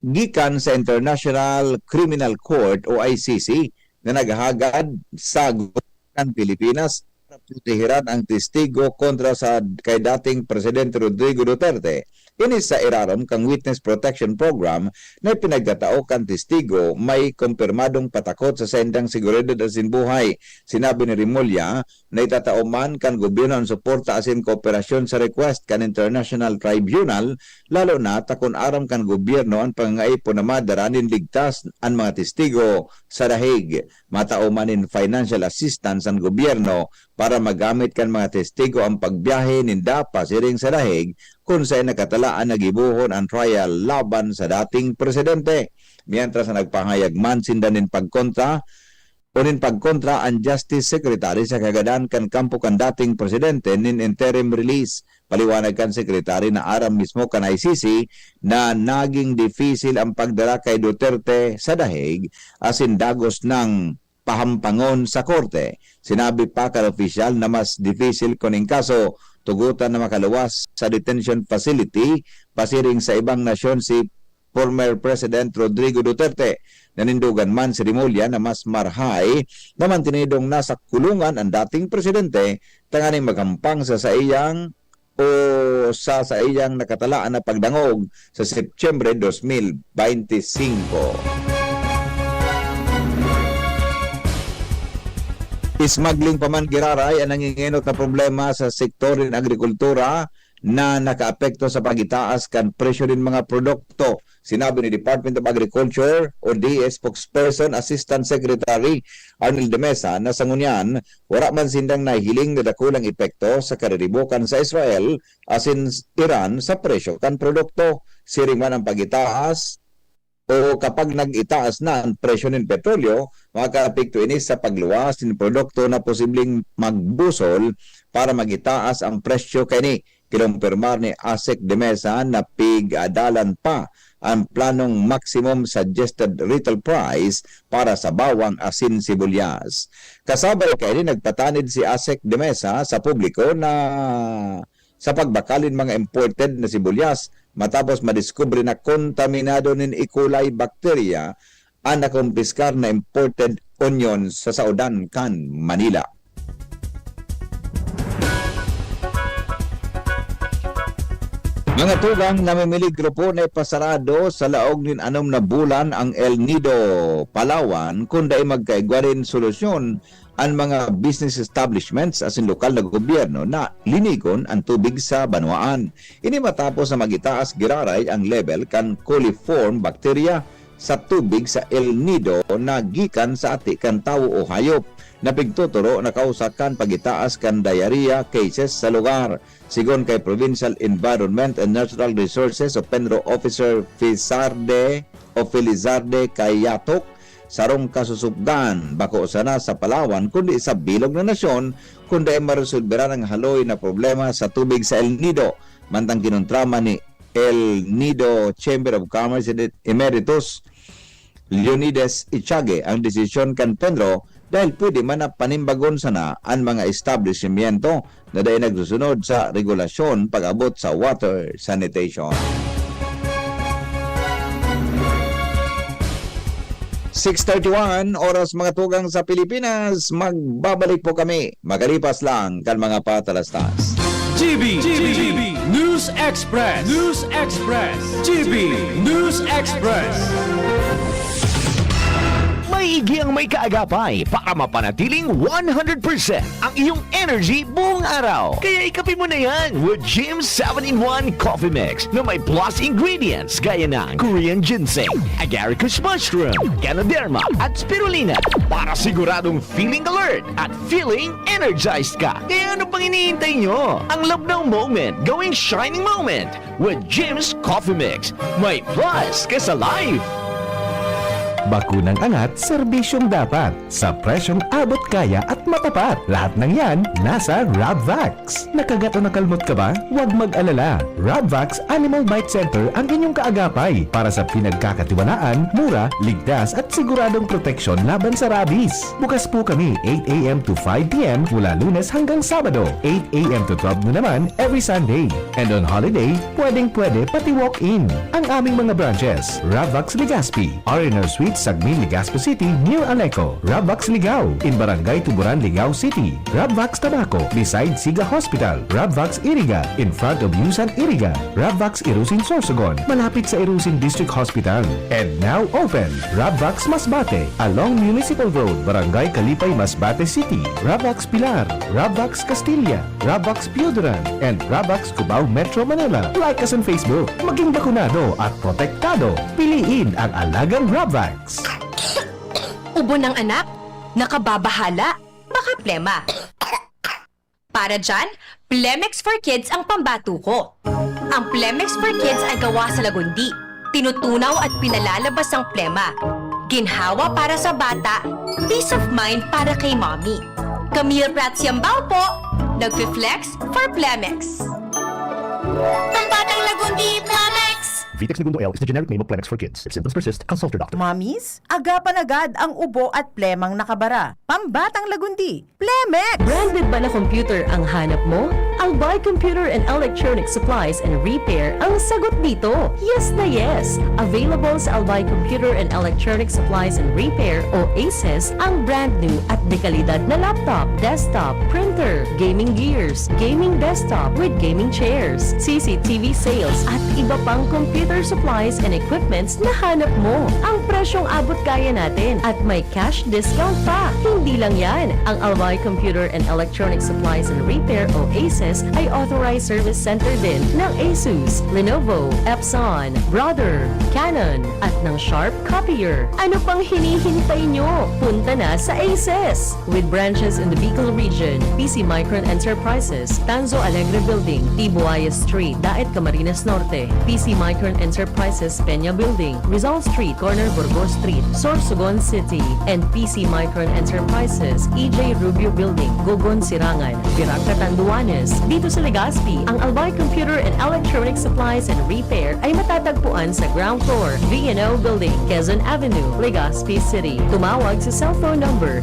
[SPEAKER 1] gikan sa International Criminal Court o ICC na naghahagad sa ng Pilipinas para protehiran ang testigo kontra sa kay dating Presidente Rodrigo Duterte. Ini sa irarom kang Witness Protection Program na pinagdatao kan testigo may kumpirmadong patakot sa sendang seguridad asin buhay. Sinabi ni Remulla na itatao man kan gobyerno ang suporta asin kooperasyon sa request kan International Tribunal lalo na takon aram kan gobyerno ang pangaipon na madaranin ligtas ang mga testigo sa dahig. Matao man in financial assistance ang gobyerno para magamit kan mga testigo ang pagbiyahe ninda pasiring sa dahig kung saan nakatalaan nagibuhon ang trial laban sa dating presidente. Mientras na nagpahayag man sindanin pagkontra ang Justice Secretary sa kagadan kan kampo kan dating presidente nin interim release. Paliwanag kan sekretary na aram mismo kan ICC na naging difícil ang pagdala kay Duterte sa dahig asin dagos ng pahampangon sa korte. Sinabi pa kan opisyal na mas difícil kuning kaso tugutan na makaluwas sa detention facility pasiring sa ibang nasyon si former President Rodrigo Duterte. Nanindugan man si Remulla na mas marhay na mantinidong nasa kulungan ang dating presidente tanganing magampang sa iyang nakatalaan na pagdangog sa Setyembre 2025. Ismagling pa man giraray ang nanginginot na problema sa sektor ng agrikultura na nakaapekto sa pagitaas kan presyo ng mga produkto. Sinabi ni Department of Agriculture o DA spokesperson Assistant Secretary Arnel de Mesa na sangunyan wala man sindang nahihiling na dakulang epekto sa kariribukan sa Israel asin Iran sa presyo kan produkto. Siring man ang pagitaas o kapag nag-itaas na ang presyo ng petrolyo, makaka-apekto ini sa pagluwas ng produkto na posibleng magbusol para mag-itaas ang presyo kini. Kinumpirmar ni ASEC de Mesa na pig-adalan pa ang planong maximum suggested retail price para sa bawang asin sibuyas. Kasabay kini nagpatanid si ASEC de Mesa sa publiko na sa pagbakalin mga imported na sibuyas matapos madiskubre na kontaminado ng E. coli bacteria ang nakumpiskar na imported onions sa Saudan kan Manila. Mga tugang namimilig grupo na ipasarado sa laog nin 6 na bulan ang El Nido Palawan kung dai magkaigwarin solusyon ang mga business establishments asin lokal na gobyerno na linigon ang tubig sa banwaan. Ini matapos na magitaas giraray ang level kan coliform bacteria sa tubig sa El Nido na gikan sa ati kan tawo o hayop. Napigtuturo na kausakan pagitaas kan diarrhea cases sa lugar. Sigon kay Provincial Environment and Natural Resources o Penro Officer Felizarde Kayatok, sarong kasusugdan bako sana sa Palawan kundi sa bilog na nasyon kundi maresolbera ng haloy na problema sa tubig sa El Nido. Mantang kinontrama ni El Nido Chamber of Commerce Emeritus Leonidas Ichage ang desisyon kan Penro dahil pwede man na panimbagon sana ang mga establishmento na dahil nagsusunod sa regulasyon pag-abot sa water sanitation. 6:31 oras mga tugang sa Pilipinas. Magbabalik po kami magalipas lang kan mga patalastas.
[SPEAKER 10] GB News Express. GB News Express.
[SPEAKER 17] Maigi ang may kaagapay para mapanatiling 100% ang iyong energy buong araw. Kaya ikapin mo na yan with Jim 7-in-1 Coffee Mix na may plus ingredients gaya ng Korean ginseng, agaricus mushroom, Ganoderma at spirulina para siguradong feeling alert at feeling energized ka. Kaya ano pang iniintay nyo? Ang love ng moment gawing shining moment with Jim's Coffee Mix. May plus ka sa life.
[SPEAKER 14] Bakunang angat, serbisyong dapat. Sa presyong abot kaya at matapat. Lahat ng yan, nasa Rabvax. Nakagat o nakalmot ka ba? Huwag mag-alala. Rabvax Animal Bite Center ang inyong kaagapay para sa pinagkakatiwalaan, mura, ligtas at siguradong proteksyon laban sa rabies. Bukas po kami 8 a.m. to 5 p.m. mula Lunes hanggang Sabado. 8 a.m. to 12 na naman every Sunday. And on holiday, pwedeng-pwede pati walk-in. Ang aming mga branches, Rabvax Legazpi, R&R Suite Sagmin, Legazpo City, near Aleco. Rabvax Ligao, in Barangay Tuburan, Ligao City. Rabvax Tabaco, beside Siga Hospital. Rabvax Iriga, in front of Yusan Iriga. Rabvax Irusin Sorsogon, malapit sa Irusin District Hospital. And now open, Rabvax Masbate, along Municipal Road, Barangay Kalipay, Masbate City. Rabvax Pilar, Rabvax Castilla, Rabvax Pioduran, and Rabvax Cubao Metro Manila. Like us on Facebook, maging bakunado at protektado. Piliin ang alagang Rabvax.
[SPEAKER 18] Ubo ng anak, nakababahala, baka plema. Para dyan, Plemex for Kids ang pambato ko. Ang Plemex for Kids ay gawa sa lagundi. Tinutunaw at pinalalabas ang plema. Ginhawa para sa bata, peace of mind para kay mommy. Camille Prats Yambao po, nagfi-flex for Plemex. Pambatang lagundi, Plemex!
[SPEAKER 19] Vitex Segundo L is the generic name of Plemex for kids. If symptoms persist, consult your doctor.
[SPEAKER 20] Mommies, agapan agad ang ubo at plemang nakabara. Pambatang lagundi, Plemex!
[SPEAKER 12] Branded ba na computer ang hanap mo? Albay Computer and Electronic Supplies and Repair ang sagot dito. Yes na yes! Available sa Albay Computer and Electronic Supplies and Repair o ACES ang brand new at dekalidad na laptop, desktop, printer, gaming gears, gaming desktop with gaming chairs, CCTV sales at iba pang computer supplies and equipments na hanap mo. Ang presyong abot kaya natin at may cash discount pa. Hindi lang yan. Ang Albay Computer and Electronic Supplies and Repair o ACES ay authorized service center din ng ASUS, Lenovo, Epson, Brother, Canon at ng Sharp Copier. Ano pang hinihintay nyo? Punta na sa ACES! With branches in the Bicol region, PC Micron Enterprises, Tanzo Alegre Building, Tibuaya Street, Daet Camarines Norte, PC Micron Enterprises Peña Building, Rizal Street, corner Burgos Street, Sorsogon City, and PC Micron Enterprises, EJ Rubio Building, Gogon Sirangan, Virac Catanduanes. Dito sa Legazpi, ang Albay Computer and Electronic Supplies and Repair ay matatagpuan sa ground floor, V&O Building, Quezon Avenue, Legazpi City. Tumawag sa cellphone number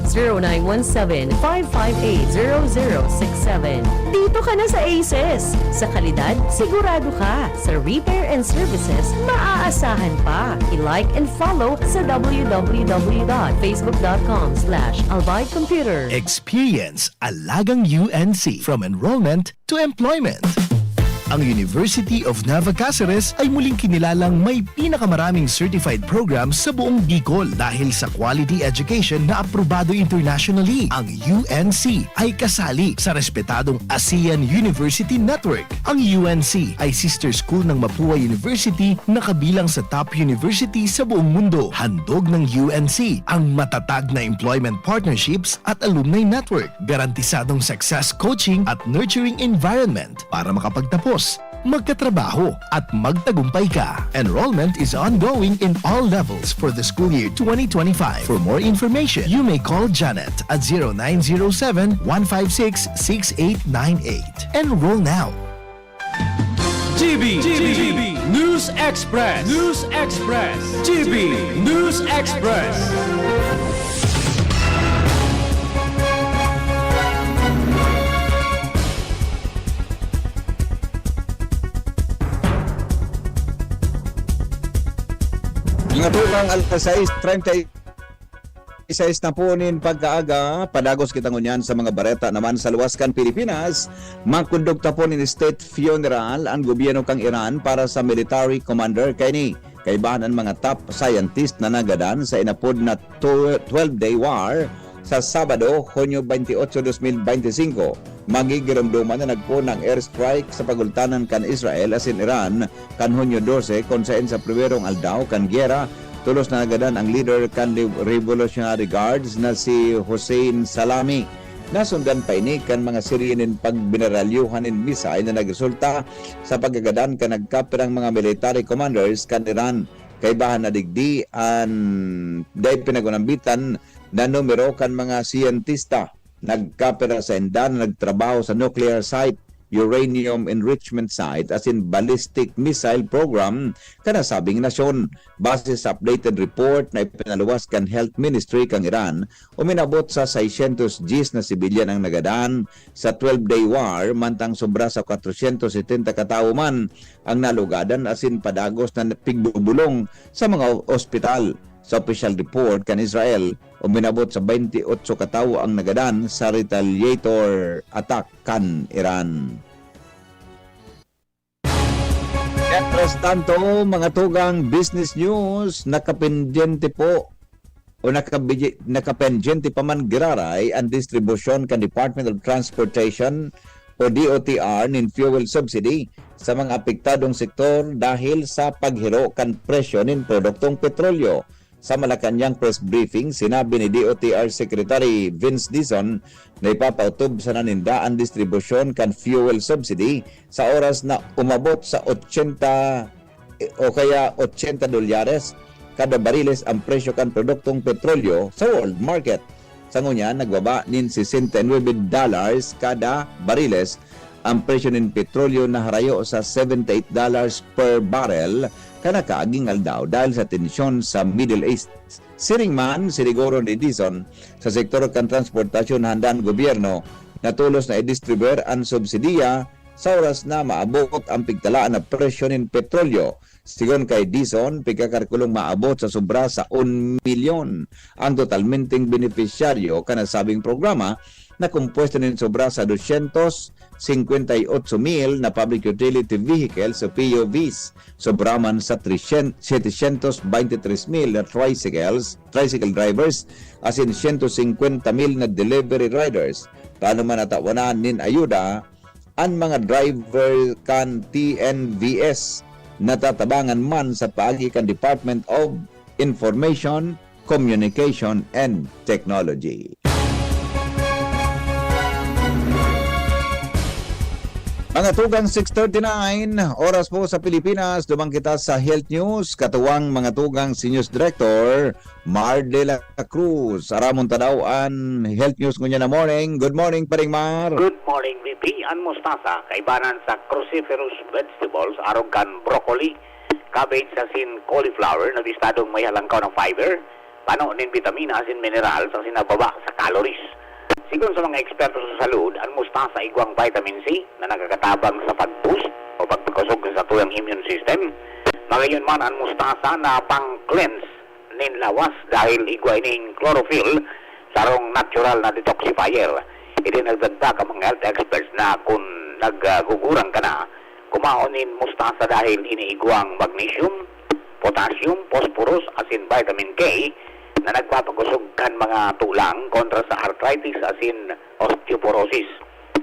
[SPEAKER 12] 0917-558-0067. Dito ka na sa ACES. Sa kalidad, sigurado ka. Sa repair and services, maaasahan pa. I-like and follow sa www.facebook.com/albaycomputer.
[SPEAKER 10] Experience Alagang UNC from enrollment to employment. Ang University of Nueva Cáceres ay muling kinilalang may pinakamaraming certified programs sa buong Bicol dahil sa quality education na aprobado internationally. Ang UNC ay kasali sa respetadong ASEAN University Network. Ang UNC ay sister school ng Mapua University na kabilang sa top university sa buong mundo. Handog ng UNC ang matatag na employment partnerships at alumni network, garantisadong success coaching at nurturing environment para makapagtapos, magkatrabaho at magtagumpay ka. Enrollment is ongoing in all levels for the school year 2025. For more information, you may call Janet at 0907-156-6898. Enroll now.
[SPEAKER 15] GB News Express. GB News Express.
[SPEAKER 1] Mga tulang alas 6:36 na punin pagkaaga, padagos kita ngunyan sa mga bareta naman sa luwaskan Pilipinas. Magkondukta po ni State Funeral ang gobyerno kang Iran para sa military commander kay kaibahan ang mga top scientist na nagadan sa inapod na 12-day war sa Sabado, Hunyo 28, 2025. Magigirumduman na nagpo ng airstrike sa pagultanan kan Israel asin Iran kan Hunyo 12 kung saan sa primerong aldaw kan gera tulos na nagadan ang leader kan Revolutionary Guards na si Hossein Salami. Nasundan pa ini kan mga Syrianin pagbineralyuhan in missile na nagresulta sa pagagadan kan nagkapirang mga military commanders kan Iran. Kaibahan na digdi an dahil pinagunambitan na numero kan mga siyentista nagkapira sa Indan na nagtrabaho sa nuclear site, uranium enrichment site as in ballistic missile program kanasabing nasyon. Base sa updated report na ipinaluwas kan Health Ministry kang Iran, uminabot sa 600 Gs na sibilyan ang nagadaan sa 12-day war, mantang sobra sa 470 katao man ang nalugadan asin padagos na pigbubulong sa mga ospital. Sa official report kan Israel, uminabot sa 28 katao ang nagadan sa retaliator attack kan Iran. Mientras tanto, mga tugang business news, nakapendyente po o nakapendyente pa man giraray ang distribusyon kan Department of Transportation o DOTR nin fuel subsidy sa mga apektadong sektor dahil sa paghiro kan presyo nin produktong petrolyo. Sa Malacanang press briefing, sinabi ni DOTR Secretary Vince Dizon na ipapautob sa nanindaan distribusyon kan fuel subsidy sa oras na umabot sa 80 o kaya $80 kada bariles ang presyo kan produktong petrolyo sa world market. Sa ngunya, nagbaba nin $69 kada bariles ang presyo nin petrolyo na harayo sa $78 per barrel kana kaaging aldaw dahil sa tensyon sa Middle East. Siring man, siniguro ni Dizon sa sektor kan transportasyon handaan gobyerno na tulos na i-distribute ang subsidiya sa oras na maabot ang pigtalaan na presyo nin petrolyo. Sigon kay Dizon, pigkakarkulong maabot sa sobra sa 1 milyon ang totalmenteng benepisyaryo kanasabing programa na kumpuesto nin sobra sa 258,000 na public utility vehicles o PUVs, sobraman sa 723,000 na tricycle drivers, as in 150,000 na delivery riders. Paano man natawanan nin ayuda ang mga driver kan TNVS na tatabangan man sa paagi kan Department of Information, Communication and Technology. Mga tugang 6:39, oras po sa Pilipinas, dumang kita sa Health News, katuwang mga tugang si News Director Mar de la Cruz. Aramon tadawaan Health News ngunya na morning. Good morning, Paring Mar.
[SPEAKER 3] Good morning, VP. Ang mustasa, kaibanan sa cruciferous vegetables, arogan broccoli, cabbage asin cauliflower na listadong may halangkaw ng fiber, panonin vitamina asin minerals ang sinababa sa calories. Sigon sa mga eksperto sa salud, ang mustasa igwang vitamin C na nagkakatabang sa pag-boost o pagpagkusog sa tuyang immune system. Magayon man ang mustasa na pang-cleanse nin lawas dahil igwa ning chlorophyll sarong natural na detoxifier. Iti nagdagdag ang mga health experts na kung naggugurang ka na, Kumaonin mustasa dahil iniigwang magnesium, potassium, phosphorus, asin vitamin K na nagpapakusog kan mga tulang kontra sa arthritis asin osteoporosis.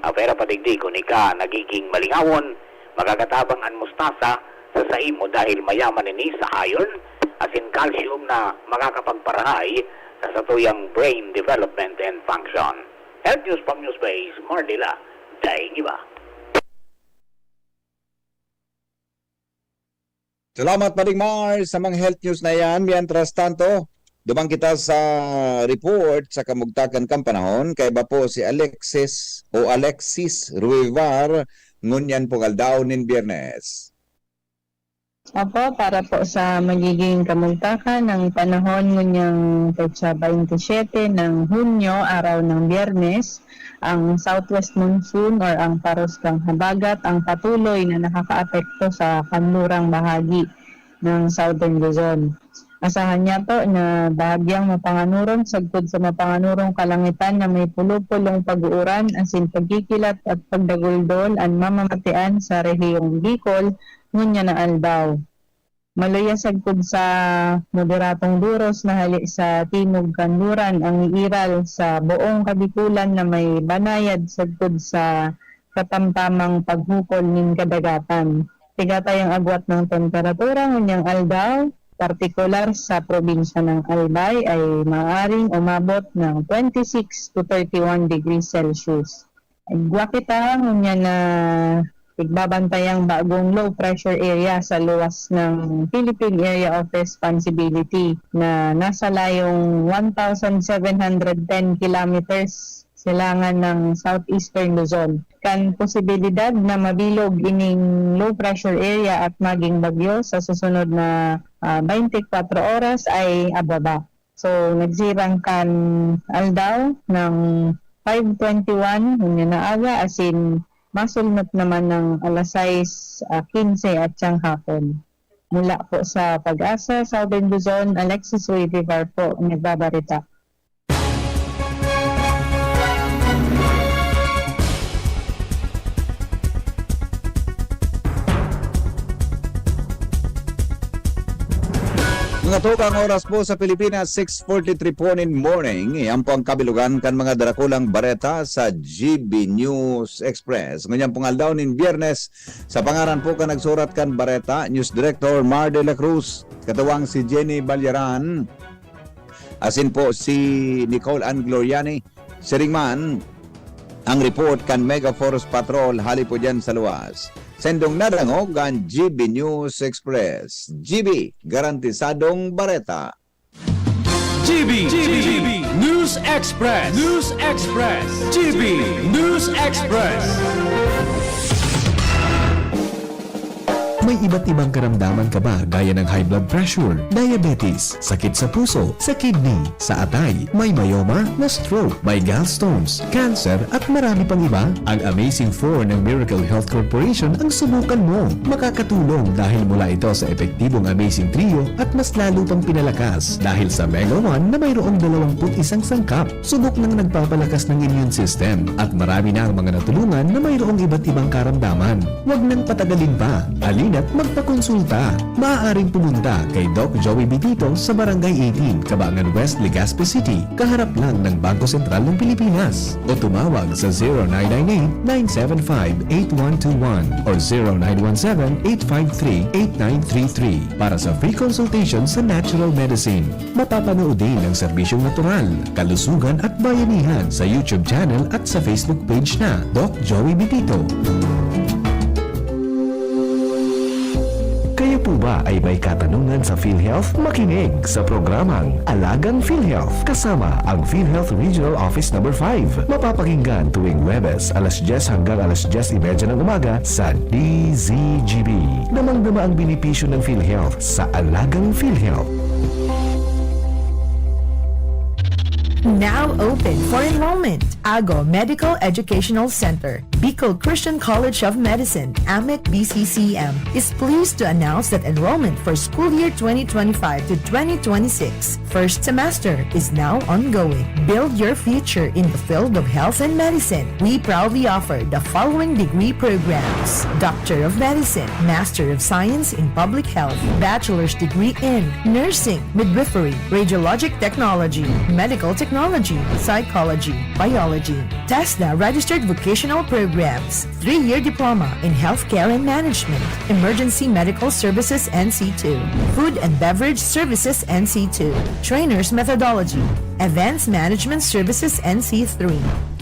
[SPEAKER 3] Apera padigdi kung ika nagiging malingawon, magagatabang ang mustasa sa saimo dahil mayaman ini sa iron asin calcium na makakapagparahay sa satuyang brain development and function. Health News from Newspace, Mardila, Daing Iba.
[SPEAKER 1] Salamat Paring Mars sa mga health news na yan. Mientras tanto, dumang kita sa report sa kamugtakan kang panahon kay ba po si Alexis Ruivar ngunyan po kaldaw nin Biyernes.
[SPEAKER 4] Opo, para po sa magiging kamugtakan ng panahon ngunyang petsa 27 ng Hunyo, araw ng Biyernes, ang southwest monsoon or ang paros kang habagat ang patuloy na nakakaapekto sa kanlurang bahagi ng Southern Luzon. Asahan niya po na bahagyang mapanganurong sagpod sa mapanganurong kalangitan na may pulo-pulong pag-uuran asin pagkikilat at pagdaguldol ang mamamatian sa rehiyong Bicol ngunya na aldaw. Maluya sagpod sa moderatong duros na hali sa timog kanluran ang iiral sa buong kabikulan na may banayad sagpod sa katamtamang paghukol nin kadagatan. Tigatay ang agwat ng temperatura ngunyang aldaw, partikular sa probinsya ng Albay ay maaaring umabot ng 26 to 31 degrees Celsius. Agwa kita ngunya na igbabantayang bagong low pressure area sa luwas ng Philippine Area of Responsibility na nasa layong 1,710 kilometers silangan ng southeastern Luzon. Kan posibilidad na mabilog ining low pressure area at maging bagyo sa susunod na 24 oras ay ababa. So nagsirang kan aldaw ng 5:21 na aga asin masulnot naman ng alas 6:15 at siyang hapon. Mula po sa Pag-asa, Southern Luzon, Alexis Ruivar po, nagbabarita.
[SPEAKER 1] Mga tukang oras po sa Pilipinas, 6:43 po in morning. Yan po ang kabilugan kan mga darakulang bareta sa GB News Express. Ngunyan pong aldaw nin Biyernes, sa pangaran po ka nagsurat kan bareta, News Director Mar de la Cruz, katuwang si Jenny Balyaran, asin po si Nicole Ann Gloriani, siringman, ang report kan Mega Force Patrol, hali po dyan sa luwas. Sendong narangog ang GB News Express. GB, garantisadong bareta.
[SPEAKER 10] GB News Express. GB News Express.
[SPEAKER 17] May iba't ibang karamdaman ka ba gaya ng high blood pressure, diabetes, sakit sa puso, sa kidney, sa atay, may myoma, na stroke, may gallstones, cancer at marami pang iba? Ang Amazing 4 ng Miracle Health Corporation ang subukan mo. Makakatulong dahil mula ito sa epektibong Amazing Trio at mas lalo pang pinalakas dahil sa Mega 1 na mayroong 21 sangkap. Subok ng nagpapalakas ng immune system at marami na ang mga natulungan na mayroong iba't ibang karamdaman. Huwag nang patagalin pa. At magpakonsulta. Maaaring pumunta kay Doc Joey Bitito sa Barangay 18, Cabangan West, Legazpi City, kaharap lang ng Bangko Sentral ng Pilipinas. O tumawag sa 0998-975-8121 or 0917-853-8933 para sa free consultation sa natural medicine. Mapapanood din ang serbisyong natural, kalusugan at bayanihan sa YouTube channel at sa Facebook page na Doc Joey Bitito. Kayo po ba ay may katanungan sa PhilHealth? Makinig sa programang Alagang PhilHealth kasama ang PhilHealth Regional Office No. 5. Mapapakinggan tuwing Huwebes alas 10 hanggang alas 10:30 ng umaga sa DZGB. Damang-dama ang benepisyo ng PhilHealth sa Alagang PhilHealth.
[SPEAKER 20] Now open for enrollment. Ago Medical Educational Center.
[SPEAKER 13] Bicol Christian College of Medicine, AMEC BCCM, is pleased to announce that enrollment for school year 2025 to 2026 first semester is now ongoing. Build your future in the field of health and medicine. We proudly offer the following degree programs: Doctor of Medicine, Master of Science in Public Health, Bachelor's degree in Nursing, Midwifery, Radiologic Technology, Medical Technology, Psychology, Biology, TESDA Registered Vocational Programs, 3-year Diploma in Healthcare and Management, Emergency Medical Services NC2, Food and Beverage Services NC2, Trainers Methodology, Events Management Services NC3,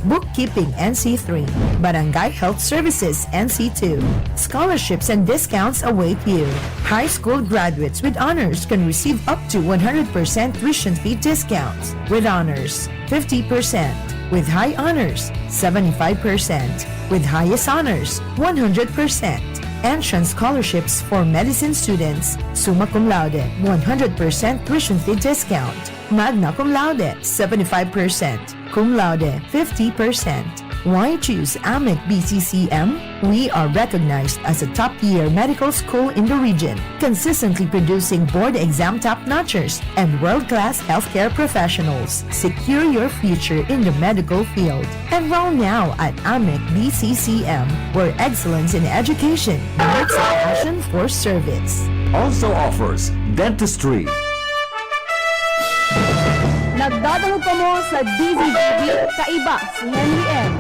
[SPEAKER 13] Bookkeeping NC3, Barangay Health Services NC2. Scholarships and discounts await you. High school graduates with honors can receive up to 100% tuition fee discounts. With honors, 50%. With high honors, 75%. With highest honors, 100%. Entrance scholarships for medicine students, summa cum laude, 100% tuition fee discount. Magna cum laude, 75%. Cum laude, 50%. Why choose AMEC BCCM? We are recognized as a top-tier medical school in the region, consistently producing board exam top-notchers and world-class healthcare professionals. Secure your future in the medical field. Enroll now at AMEC BCCM, where excellence in education meets a passion for service.
[SPEAKER 17] Also offers dentistry,
[SPEAKER 12] Nagdadahog ka mo sa DZGB, kaiba si Henry M.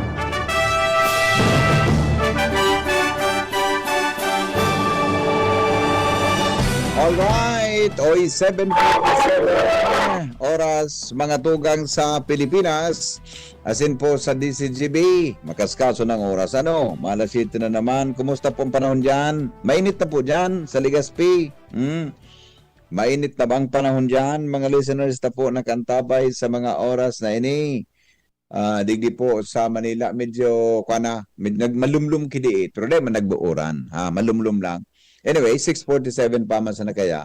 [SPEAKER 1] Alright, oy 7:47 oras mga tugang sa Pilipinas. Asin po sa DCGB, makaskaso ng oras. Ano, malas 7 na naman. Kumusta po ang panahon dyan? Mainit na po dyan sa Legazpi. Mainit na bang panahon dyan? Mga listeners na po nakantabay sa mga oras na ini. Digdi po sa Manila, medyo malumlum kidiit. Pero di man nagbuuran. Malumlum lang. Anyway, 6:47 pa man sa na kaya.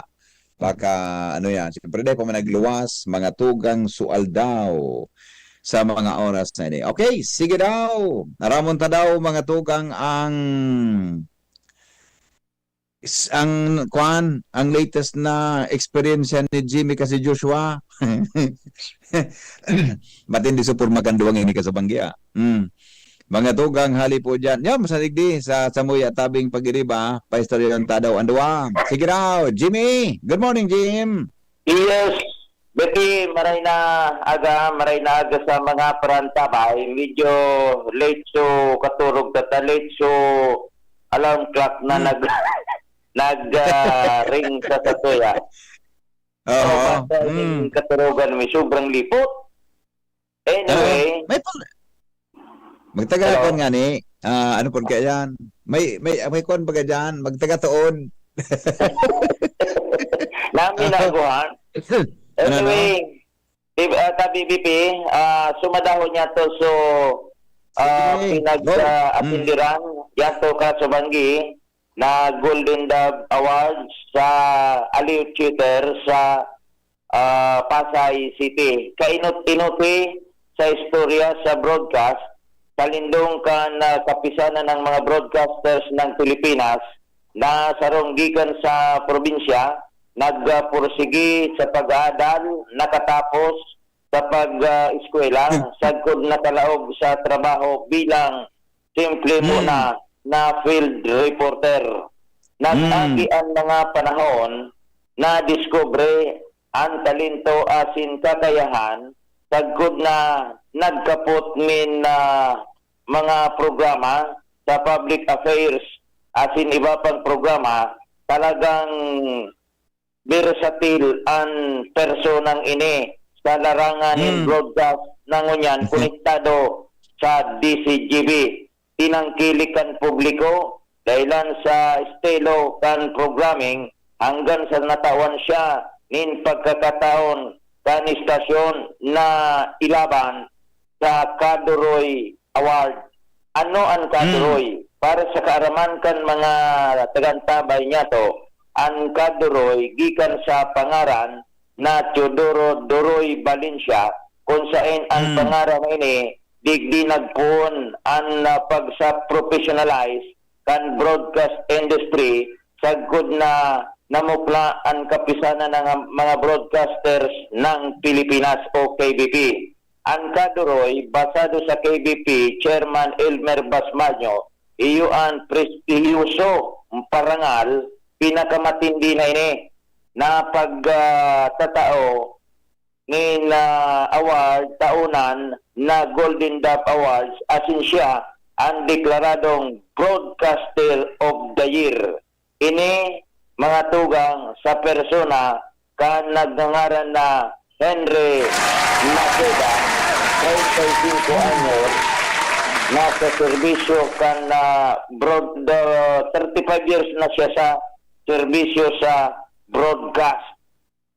[SPEAKER 1] Baka ano yan. Siyempre di pa man nagluwas. Mga tugang sual daw sa mga oras na ini. Okay, sige daw. Naramon ta daw mga tugang ang latest na experience ni Jimmy kasi Joshua. Matindi sa purma kanduang ini kasabanggia. Mga tugang hali po dyan. Yan, masaligdi sa Samuya tabing pag-iriba. Pa-istorya ng tadaw. Anduwa. Sige raw, Jimmy. Good morning, Jim.
[SPEAKER 21] Yes. Beti, maray na aga sa mga parantabay. Medyo late so katurog tata. Late so alarm clock na nag-ring sa satuya. Oo. Katurugan may sobrang lipot. Anyway.
[SPEAKER 1] Magtaga-kon nga ni. Ano po kaya yan? May kon ba dyan? Magtaga-toon.
[SPEAKER 21] Namin naguhan. Anyway, BBP, sumadahon niya to so pinag-atindiran yato ka sa Banggi na Golden Dove Awards sa Aliw Theater sa Pasay City. Kainot-inuti sa istorya sa broadcast, kalindong kan kapisanan ng mga broadcasters ng Pilipinas na saronggikan sa probinsya, nagpursigi sa pag-aaral, nakatapos sa pag-eskwela, sagkod na kalaog sa trabaho bilang simple muna na field reporter. Nag-agi ang mga panahon na diskubre ang talento asin kakayahan, sagkod na nagkapot min mga programa sa public affairs asin iba pang programa. Talagang versatile ang personang ini sa larangan in broadcast ng unyan, konektado sa DCGB. Tinangkilikan publiko dahilan sa estilo kan programming hanggang sa natawan siya nin pagkakataon kan istasyon na ilaban sa Kaduroy Award. Ano ang Kaduroy? Para sa kaaraman kan mga tagantabay niya to, ang Kaduroy gikan sa pangaran na Teodoro Doroy Valencia, kung saan ang pangaran ini digdi nagpun ang pag sa professionalize kan broadcast industry sagud na namupla ang kapisanan ng mga broadcasters ng Pilipinas o KBP. Ang kaduroy, basado sa KBP, Chairman Elmer Basmanyo, iyo ang prestigiyoso parangal, pinakamatindi na ini, na pagtatao ni award taunan na Golden Dove Awards, asin siya ang deklaradong Broadcaster of the Year. Ini mga tugang sa persona kan nagngangaran na Henry Maceda, 35 anyos, nasa serbisyo kan 35 years na siya sa serbisyo sa broadcast.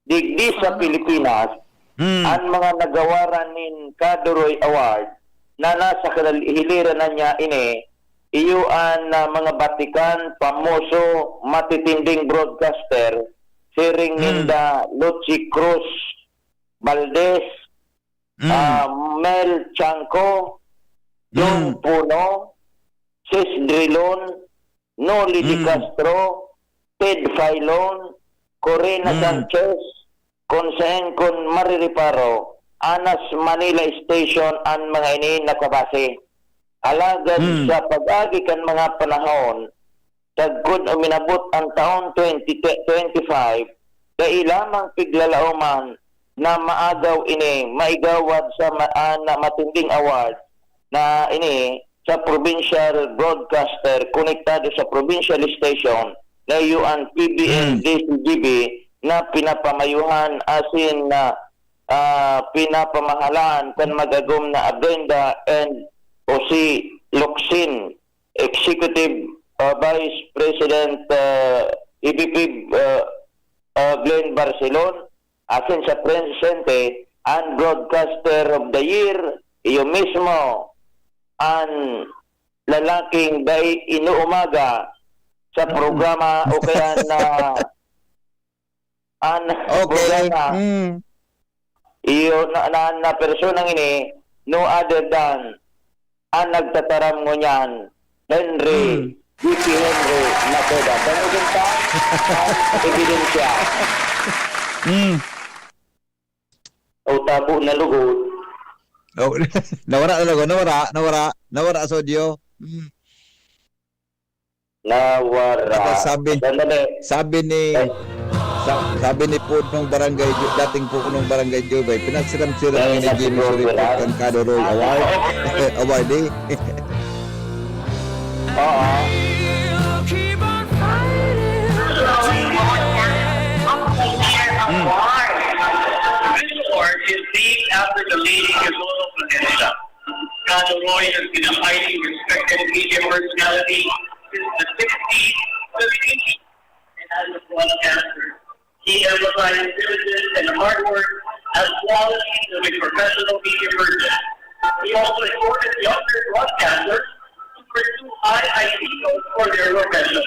[SPEAKER 21] Digdi sa Pilipinas, ang mga nagawaran nin Kaduroy Award na nasa hiliran na niya ini, iyo ang mga batikan, pamoso, matitinding broadcaster, siring ninda Lucy Cruz Valdez, Mel Chanco, John Puno, Sis Drilon, Noli Di Castro, Ted Filon, Corina Sanchez, Consehen con Maririparo, Anas Manila Station ang mga ini nakabase. Alagad sa pag-agi kan mga panahon, tagkod uminabot ang taon 2025, kay lamang piglalauman na maagaw ini, maigawad sa matinding award na ini sa provincial broadcaster konektado sa provincial station na UN PBN DCGB na pinapamayuhan asin na pinapamahalaan kan magagom na Brenda and OC Luxin, Executive Vice President EVP Glenn Barcelon, asin sa presente ang Broadcaster of the Year, iyo mismo ang lalaking day inuumaga sa programa o kaya na programa iyo na personang ini no other than ang nagtataram mo niyan Henry VP Henry Maceda. Tanugin ka ang ebidensya o tabo na lugod.
[SPEAKER 1] Oh, nawara na lugo, nawara sa audio.
[SPEAKER 21] Nawara.
[SPEAKER 1] Sabi ni punong barangay, dating punong barangay Jobay, pinagsiram-siram ni Jimmy Suripot ang Kaduroy Award eh.
[SPEAKER 2] This award is named after the lady Yolanda Planeta. Kaduroy has been a highly respected media personality since the 60s to the 80s and as a broadcaster. He emphasizes diligence and hard work as qualities of a professional media person. He also supported younger broadcasters to pursue high ideals for their profession.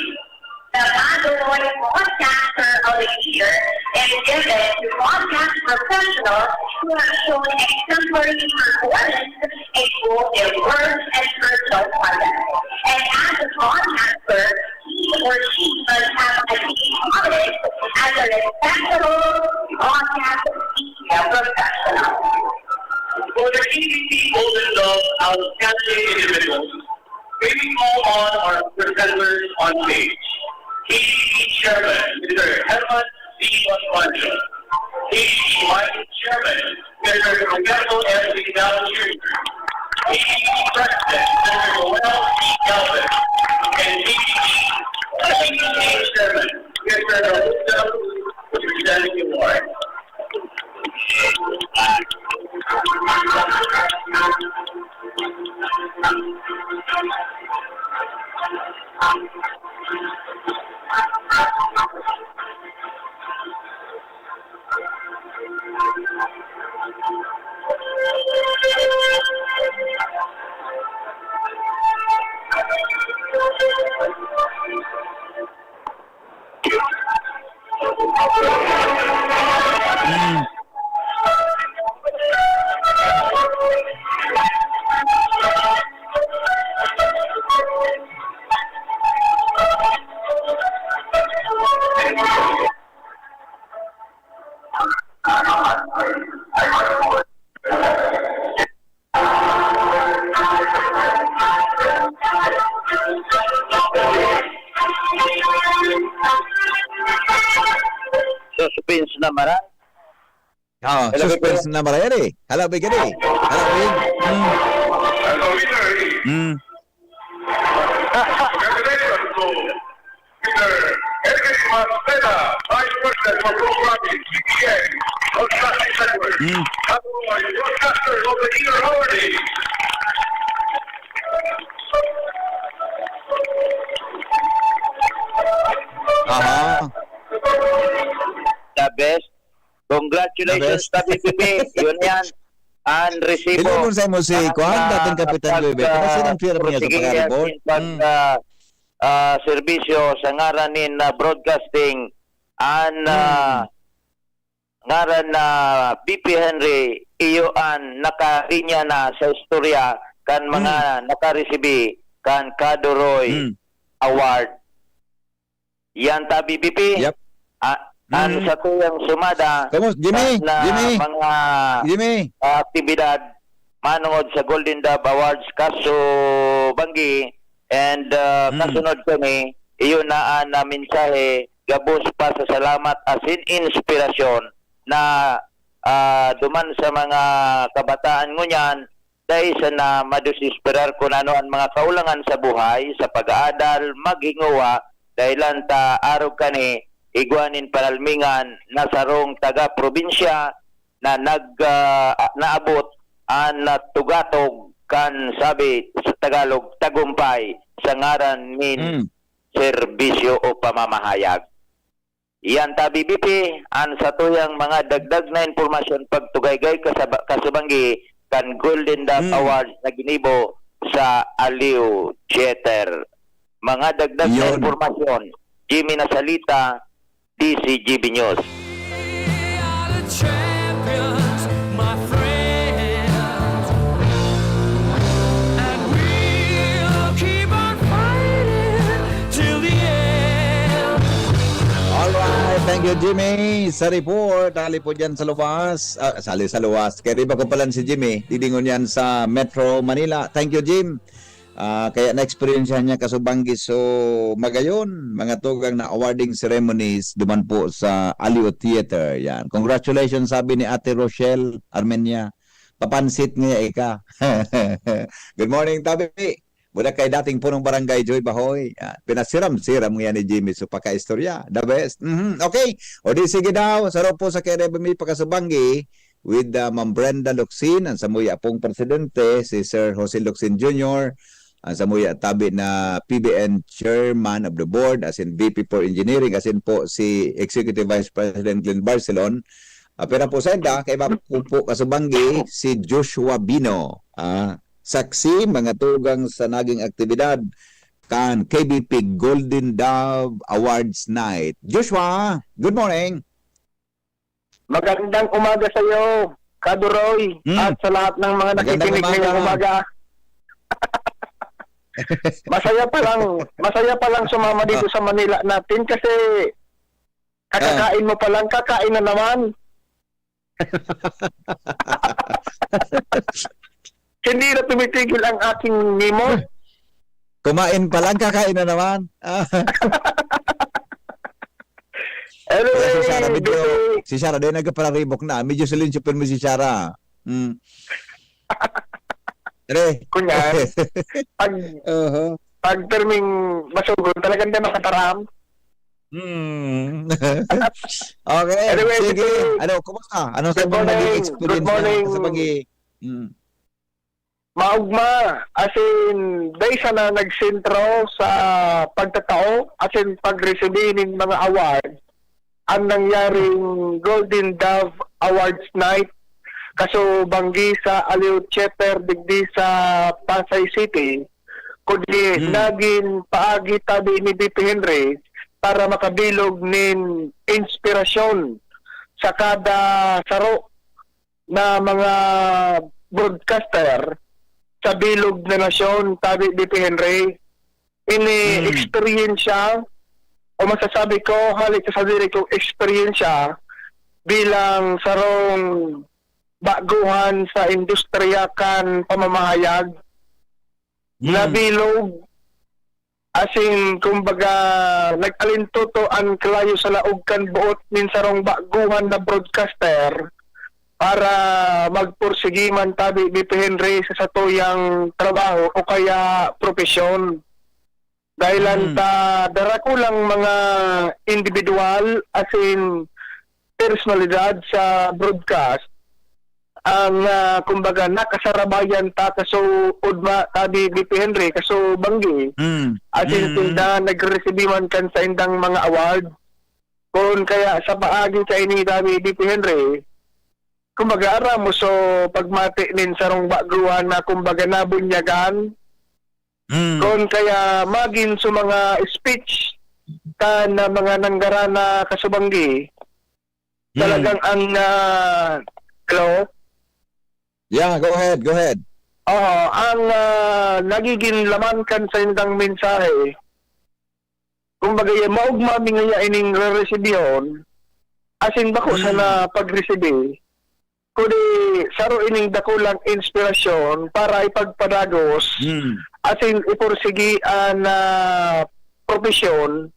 [SPEAKER 22] The Kaduroy Broadcaster of the Year is given to broadcast professionals who have shown exemplary performance in both their work and personal conduct. And as a broadcaster, he or she must have achieved prominence as a respectable broadcast media professional.
[SPEAKER 2] For the KBP Golden Dove outstanding individuals, we call on our presenters on stage. KBP Chairman, Mr. Herman C. Basmanyo. KBP Vice Chairman, Mr. Roberto S. Vidal Jr. KBP President, Mr. Joel C. Galvin. And KBP Chairman, Mr. Raul presenting the award.
[SPEAKER 1] suspense na maraya ni. Halabi ka ni. Halabi.
[SPEAKER 2] Congratulations to Mr. Henry Marcela, Vice President for Programming, CPN, Broadcasting Network. Broadcaster of the Year already.
[SPEAKER 21] The best. Congratulations, WPP. Yun yan. Ang resibo.
[SPEAKER 1] Ilunod sa mo si Kuan, dating Kapitan Luebe. Kasi nang firm niya sa pag-report.
[SPEAKER 21] Serbisyo sa ngaran ni broadcasting ang ngaran na BP Henry iyo ang nakarinya na sa istorya kan mga nakaresibi kan Kaduroy Award. Yan ta BBP.
[SPEAKER 1] Yep.
[SPEAKER 21] Ang sa tuyang sumada
[SPEAKER 1] Jimmy,
[SPEAKER 21] mga aktibidad manungod sa Golden Dove Awards kaso Banggi and kasunod kami iyon na mensahe gabos pa sa salamat asin inspirasyon na duman sa mga kabataan ngunyan dahil sa na madusisperar kung ano ang mga kaulangan sa buhay sa pag-aadal maghinguwa dahilan ta arog kani igwanin palalmingan na sarong taga-probinsya na naabot ang tugatog kan sabi sa Tagalog tagumpay sa ngaran min serbisyo o pamamahayag. Iyan ta BBP ang sa tuyang mga dagdag na impormasyon pagtugaygay kasubanggi kan Golden Dove Awards na ginibo sa Aliw Theater. Mga dagdag na impormasyon Jimmy Nasalita, DCGB News.
[SPEAKER 1] Alright, thank you Jimmy sa report. Hali po dyan sa luwas. Sali sa luwas. Kaya riba ko pala si Jimmy. Didingon yan sa Metro Manila. Thank you Jim. Kaya na-experience niya kasubanggi so magayon mga tugang na awarding ceremonies duman po sa Aliw Theater. Yan. Congratulations sabi ni Ate Rochelle Armenia. Papansit niya ika. Good morning Tabi. Mula kay dating punong barangay Joy Bahoy. Pinasiram-siram yan ni Jimmy so paka-istorya. The best. Okay. O di sige daw. Sarap po sa KRBMI pakasubanggi with Ma'am Brenda Locsin ang samuya pong presidente si Sir Jose Locsin Jr. ang samuya tabi na PBN Chairman of the Board as in VP for Engineering as in po si Executive Vice President Glenn Barcelon. Pero po sa enda kay po kasubanggi si Joshua Bino. Saksi mga tugang sa naging aktibidad kan KBP Golden Dove Awards Night. Joshua, good morning.
[SPEAKER 6] Magandang umaga sa iyo, Kaduroy, at sa lahat ng mga nakikinig ngayong umaga. Masaya pa lang sumama dito sa Manila natin kasi kakakain mo pa lang, kakain na naman. Hindi na tumitigil ang aking nimo.
[SPEAKER 1] Kumain pa lang, kakain na naman.
[SPEAKER 6] Anyway,
[SPEAKER 1] si Shara din nagpararibok na. Medyo silinsipin mo si Shara.
[SPEAKER 6] Kunyan, pag terming masugod, talagang din makataram.
[SPEAKER 1] Okay,
[SPEAKER 6] anyway,
[SPEAKER 1] sige. Kumusta? Ano sa mga naging experience sa pagi?
[SPEAKER 6] Maugma, as in, dahil sa na nagsentro sa pagtatao, as in pag-receive ng mga award, ang nangyaring Golden Dove Awards Night, kaso banggi sa Aliw Theater, digdi sa Pasay City, kundi naging paagi tabi ni BP Henry para makabilog nin inspirasyon sa kada saro na mga broadcaster sa bilog na nasyon tabi BP Henry. Ini-experience siya o masasabi ko halik sa sarili kong experience siya bilang sarong baguhan sa industriya kan pamamahayag na bilog as in kumbaga nag-alintuto ang kalayo sa laog kan buot min sarong baguhan na broadcaster para magpursigi man tabi BP Henry sa satuyang trabaho o kaya profesyon. Dahilan ta darakulang mga individual as in personalidad sa broadcast ang kumbaga nakasarabayan ta kaso udma tabi BP Henry kaso banggi as in tinda nagreceive man kan sa indang mga award kung kaya sa paagi sa ini tabi BP Henry kumbaga ara mo so pagmati nin sarong baguhan na kumbaga nabunyagan kung kaya magin sa mga speech ka na mga nanggarana kasubanggi talagang ang hello?
[SPEAKER 1] Yeah, go ahead.
[SPEAKER 6] Oo, ang nagiging laman kan sa indang mensahe kumbaga maugma mi nga ining re-receive asin bako sa na pag-receive kundi saro ining dakulang inspirasyon para ipagpadagos asin ipursigi na profesyon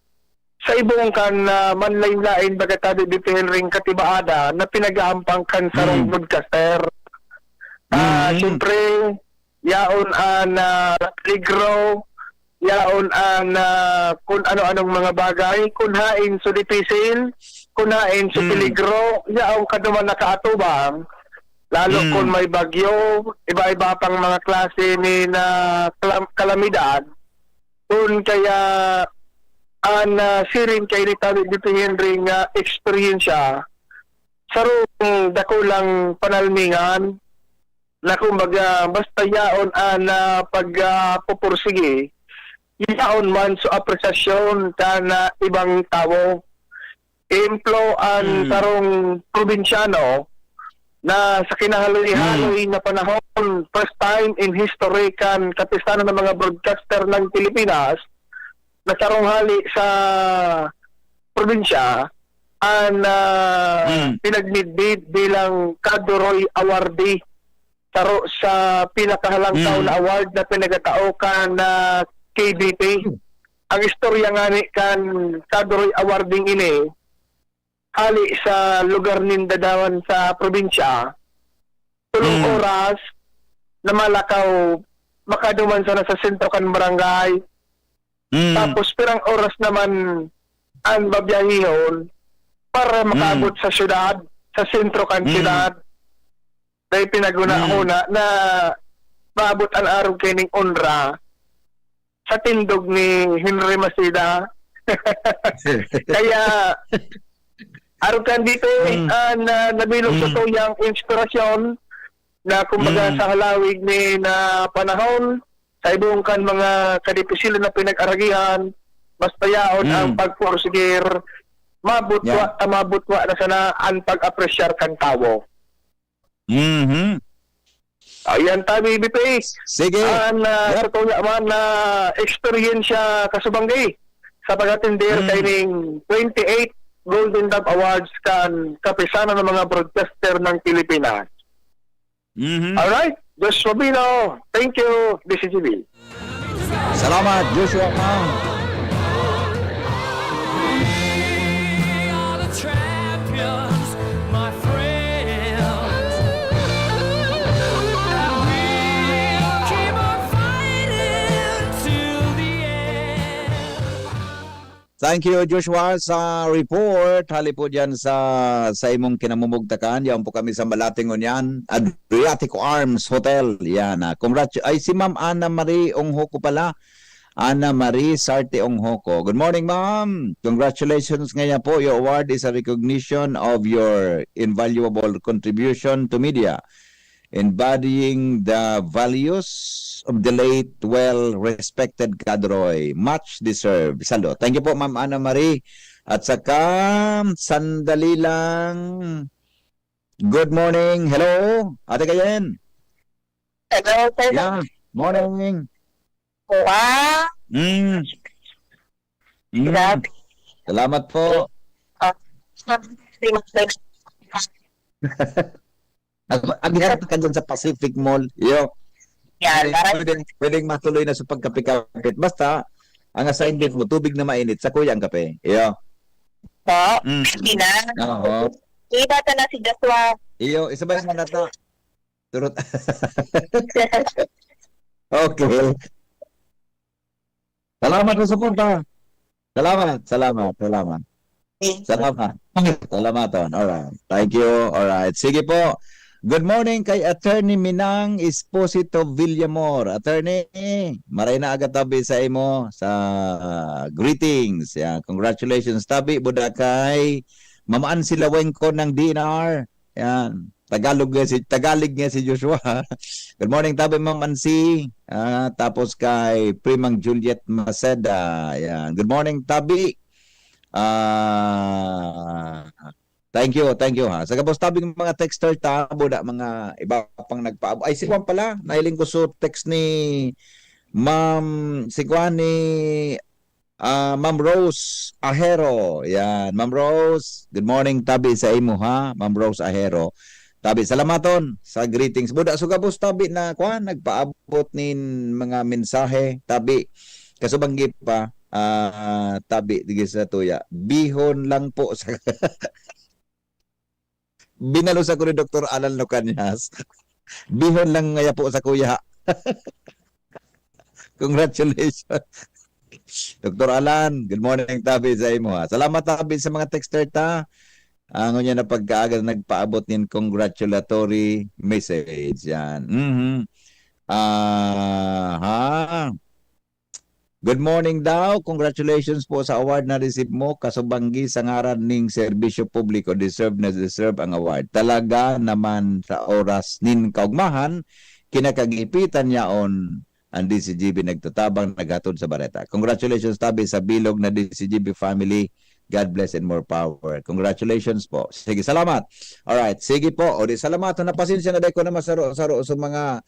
[SPEAKER 6] sa ibong kan manlain-lain bagatado di ring katibaada na pinag-aampang kan sarong broadcaster. Siyempre, yaon playgrow, yaon kung ano-anong mga bagay, kunhain so dipisil, kunhain so peligro, yaon kaduman nakaatubang, lalo kung may bagyo, iba-iba pang mga klase ni na kalamidad, kung kaya sirin kay ni Tabi dito Henry nga experiensya sarong dakulang panalmingan na kumbaga basta yaon na pagpupursige yaon man sa apresasyon na ibang tao implo ang sarong probinsyano na sa kinahaloy-haloy na panahon first time in history kan kapistanan ng mga broadcaster ng Pilipinas na sarong hali sa probinsya ang pinagmidbid bilang Kadoroy Awardee taro sa pinakahalang taon na award na pinagatao kan KBP. Ang istorya nga ni kan Kadoroy Awarding ini hali sa lugar nindadawan sa probinsya tulong oras na malakaw makaduman sana sa sentro kan barangay. Tapos pirang oras naman ang babiyahihon para makabot sa syudad, sa sentro kan syudad. Dahil pinaguna-una na maabot ang araw kining onra sa tindog ni Henry Masida. Kaya araw kan dito na nabilog sa tuyang inspirasyon na kumbaga sa halawig ni na panahon sa ibong kan mga kadipisilan na pinag-aragihan, basta yaon ang pagpursigir, mabutwa na sana ang pag-apresyar kan tao. Ayan tabi BP.
[SPEAKER 1] Sige.
[SPEAKER 6] Sa tuya man na experiensya kasubanggi sa pag-atindir kaining 28 Golden Dove Awards kan kapisanan ng mga broadcaster ng Pilipinas. Alright. Joshua Bino, thank you, DCGB.
[SPEAKER 1] Salamat, Joshua. Thank you, Joshua, sa report. Hali po dyan sa imong kinamumugtakan. Yan po kami sa Malatingon yan. Adriatico Arms Hotel. Yan. Ay, si Ma'am Ana Marie Onghoko pala. Ana Marie Sarte Onghoko. Good morning, Ma'am. Congratulations ngayon po. Your award is a recognition of your invaluable contribution to media, embodying the values of the late, well-respected Kadroy. Much deserved. Salud. Thank you po, Ma'am Ana Marie. At saka, sandali lang. Good morning. Hello, Ate Kayen.
[SPEAKER 22] Hello, sir.
[SPEAKER 1] Yeah, morning.
[SPEAKER 22] Wow.
[SPEAKER 1] Salamat po. Agad ka dyan sa Pacific Mall. Yo. Pwedeng matuloy na sa pagkape-kapit. Basta, ang assignment mo, tubig na mainit sa kuyang kape. Iyo.
[SPEAKER 22] Po, hindi na.
[SPEAKER 1] Oo.
[SPEAKER 22] Kita na si Joshua
[SPEAKER 1] Iyo, isabay sa nata. Turot. Okay. Salamat sa suporta. Salamat. Salamat. Alright. Thank you. Alright. Sige po. Good morning kay Attorney Minang Esposito Villamor. Attorney, maray na agad tabi sa imo sa greetings. Yan, congratulations tabi buda kay Mamaan sila Wengko ng DNR. Yan. Tagalog nga si Joshua. Good morning tabi Ma'am Ansi. Tapos kay Primang Juliet Maceda. Yan. Good morning tabi. Thank you ha. Sa kapos tabing mga texter ta, buda mga iba pang nagpaabo. Ay, si Juan pala, nailing ko so text ni Ma'am Ma'am Rose Ahero. Yan, Ma'am Rose. Good morning tabi sa imo ha, Ma'am Rose Ahero. Tabi, salamaton sa greetings. Buda, so kapos tabi na nagpaabot nin mga mensahe. Tabi, kasubanggi pa, tabi, digis sa tuya. Bihon lang po sa... Binalos ako ni Dr. Alan Lucanyas. Bihon lang ngaya po sa kuya. Congratulations. Dr. Alan, good morning tabi sa imo ha. Salamat tabi sa mga texter ta. Ang niya na pagkaaga nagpaabot nin congratulatory message yan. Good morning daw. Congratulations po sa award na receive mo. Kasubanggi sa ngaran ning serbisyo publiko. Deserve ang award. Talaga naman sa oras nin kaugmahan, kinakagipitan niyaon ang DCGB nagtatabang naghatod sa bareta. Congratulations tabi sa bilog na DCGB family. God bless and more power. Congratulations po. Sige, salamat. Alright, sige po. O di salamat. Napasensya na dahil ko na masaro-saro sa mga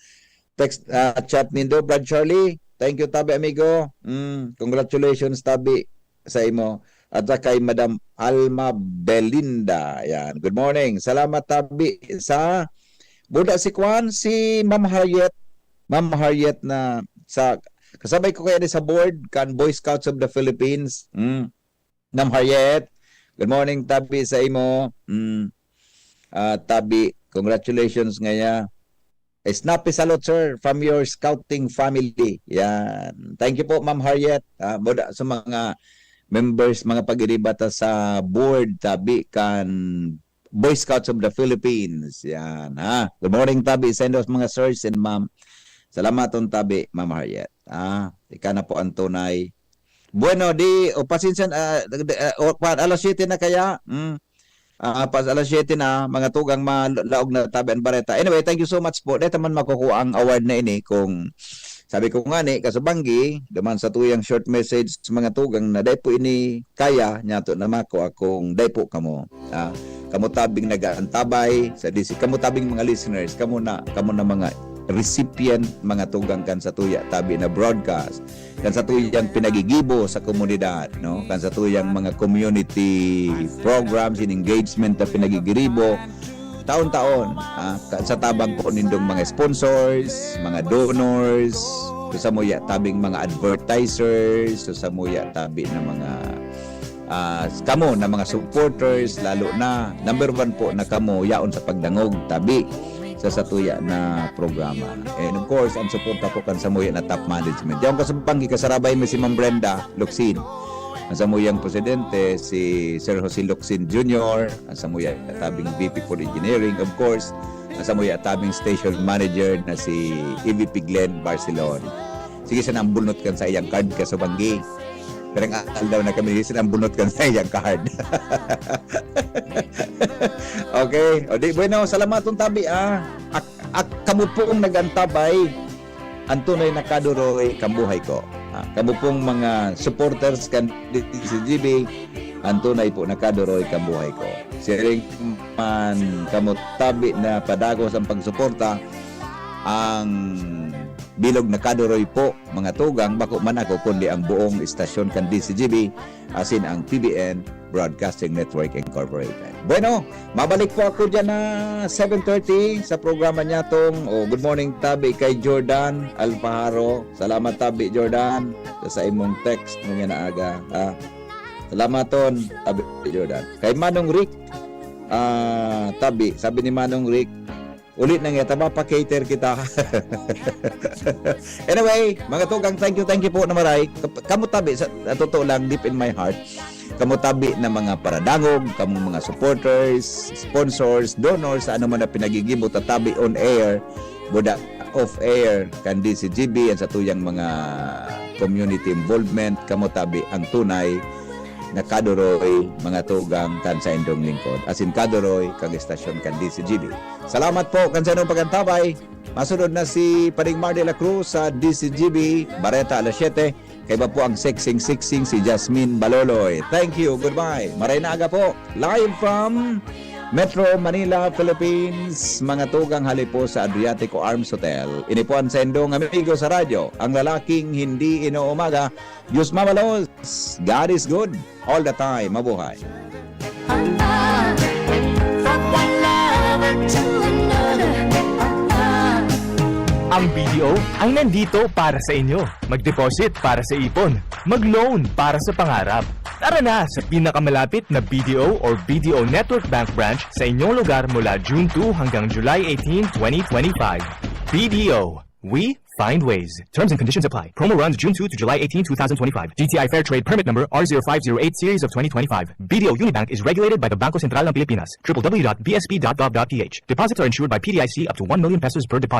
[SPEAKER 1] text chat nindo, Brad Charlie. Thank you, tabi, amigo. Congratulations, tabi, sa imo. At kay Madam Alma Belinda. Yan. Good morning. Salamat, tabi, sa buda si Kwan, si Ma'am Harriet. Ma'am Harriet na sa kasabay ko kaya sa board kan Boy Scouts of the Philippines. Ma'am Harriet. Good morning, tabi, sa imo. Tabi, congratulations ngaya. Snappy salute, sir, from your scouting family. Yan. Thank you po, Ma'am Harriet. Buda sa mga members, mga pag-iribata sa board, tabi, kan Boy Scouts of the Philippines. Yan. Ha? Good morning, tabi. Send us mga sirs and ma'am. Salamat on tabi, Ma'am Harriet. Ika na po ang tunay. Bueno, pasinsan, alas 7 na kaya? Pas alas 7 na, mga tugang malaog na tabi ang bareta. Anyway, thank you so much po. Dito man makukuha ang award na ini kung sabi ko nga ni, kasabanggi, daman sa tuyang short message sa mga tugang na dahil po ini kaya, nyato na mako akong dahil po kamo. Kamo tabing nag-aantabay sa DC, kamo tabing mga listeners, kamo na mga recipient, mga tugang kan sa tuya tabi na broadcast, kan sa tuyang pinagigibo sa komunidad, no? Kan sa tuyang mga community programs and engagement na pinagigiribo taon-taon, kan sa tabang po nindong mga sponsors, mga donors, sa muya tabing mga advertisers, sa muya tabi na mga kamo na mga supporters, lalo na number 1 po na kamo yaon sa pagdangog tabi sa satuya na programa. And of course, ang suporta po kan sa muya na top management. Diyan kasabang kasarabay mo si Ma'am Brenda Locsin. Ang samuyang presidente si Sir Jose Locsin Jr., ang samuya tabing VP for Engineering, of course, ang samuya tabing station manager na si EVP Glenn Barcelon. Sige, sinambunot kan sa iyang card kasabanggi. Pero ang akal daw na kami, sinambunot kan sa iyang card. Okay. O di, bueno, salamat tong tabi, kamo pong nagantabay, ang tunay na kaduroy kambuhay ko. Kamo pong mga supporters kan DCGB, ang tunay po na kaduroy kambuhay ko. Siring man kamo tabi na padagos ang pagsuporta, ang bilog na kaduroy po, mga tugang, bako man ako kundi ang buong istasyon kan DCGB, asin ang PBN Broadcasting Network Incorporated. Bueno, mabalik po ako dyan na 7:30 sa programa niya tong Good Morning Tabi kay Jordan Alpaharo. Salamat Tabi Jordan sa imong text mo niya na aga. Salamat ton Tabi Jordan. Kay Manong Rick tabi. Sabi ni Manong Rick, ulit na nga, pa-cater kita. Anyway, mga tugang, thank you po na maray. Kamu tabi, sa totoo lang, deep in my heart, kamu tabi na mga paradangog, kamu mga supporters, sponsors, donors, ano man na pinagigibot at tabi on air, buda off air, kan DCGB, at sa tuyang mga community involvement, kamu tabi ang tunay na kaduroy mga tugang kan sa indong lingkod. As in kaduroy kag estasyon kan DCGB. Salamat po kan sa inyong pagantabay. Masunod na si Paring Mar de la Cruz sa DCGB, Bareta alas 7. Kaya ba po ang sexing si Jasmine Baloloy. Thank you. Goodbye. Maray na aga po. Live from Metro Manila, Philippines. Mga tugang hali po sa Adriatico Arms Hotel. Inipuan sa indong amigo sa radyo. Ang lalaking hindi inuumaga. Diyos mamalos. God is good. All the time. Mabuhay.
[SPEAKER 8] Ang BDO ay nandito para sa inyo. Mag-deposit para sa ipon. Mag-loan para sa pangarap. Tara na sa pinakamalapit na BDO or BDO Network Bank branch sa inyong lugar mula June 2 hanggang July 18, 2025. BDO. We find ways. Terms and conditions apply. Promo runs June 2 to July 18, 2025. GTI Fair Trade Permit Number R0508 Series of 2025. BDO Unibank is regulated by the Bangko Sentral ng Pilipinas. www.bsp.gov.ph. Deposits are insured by PDIC up to 1 million pesos per deposit.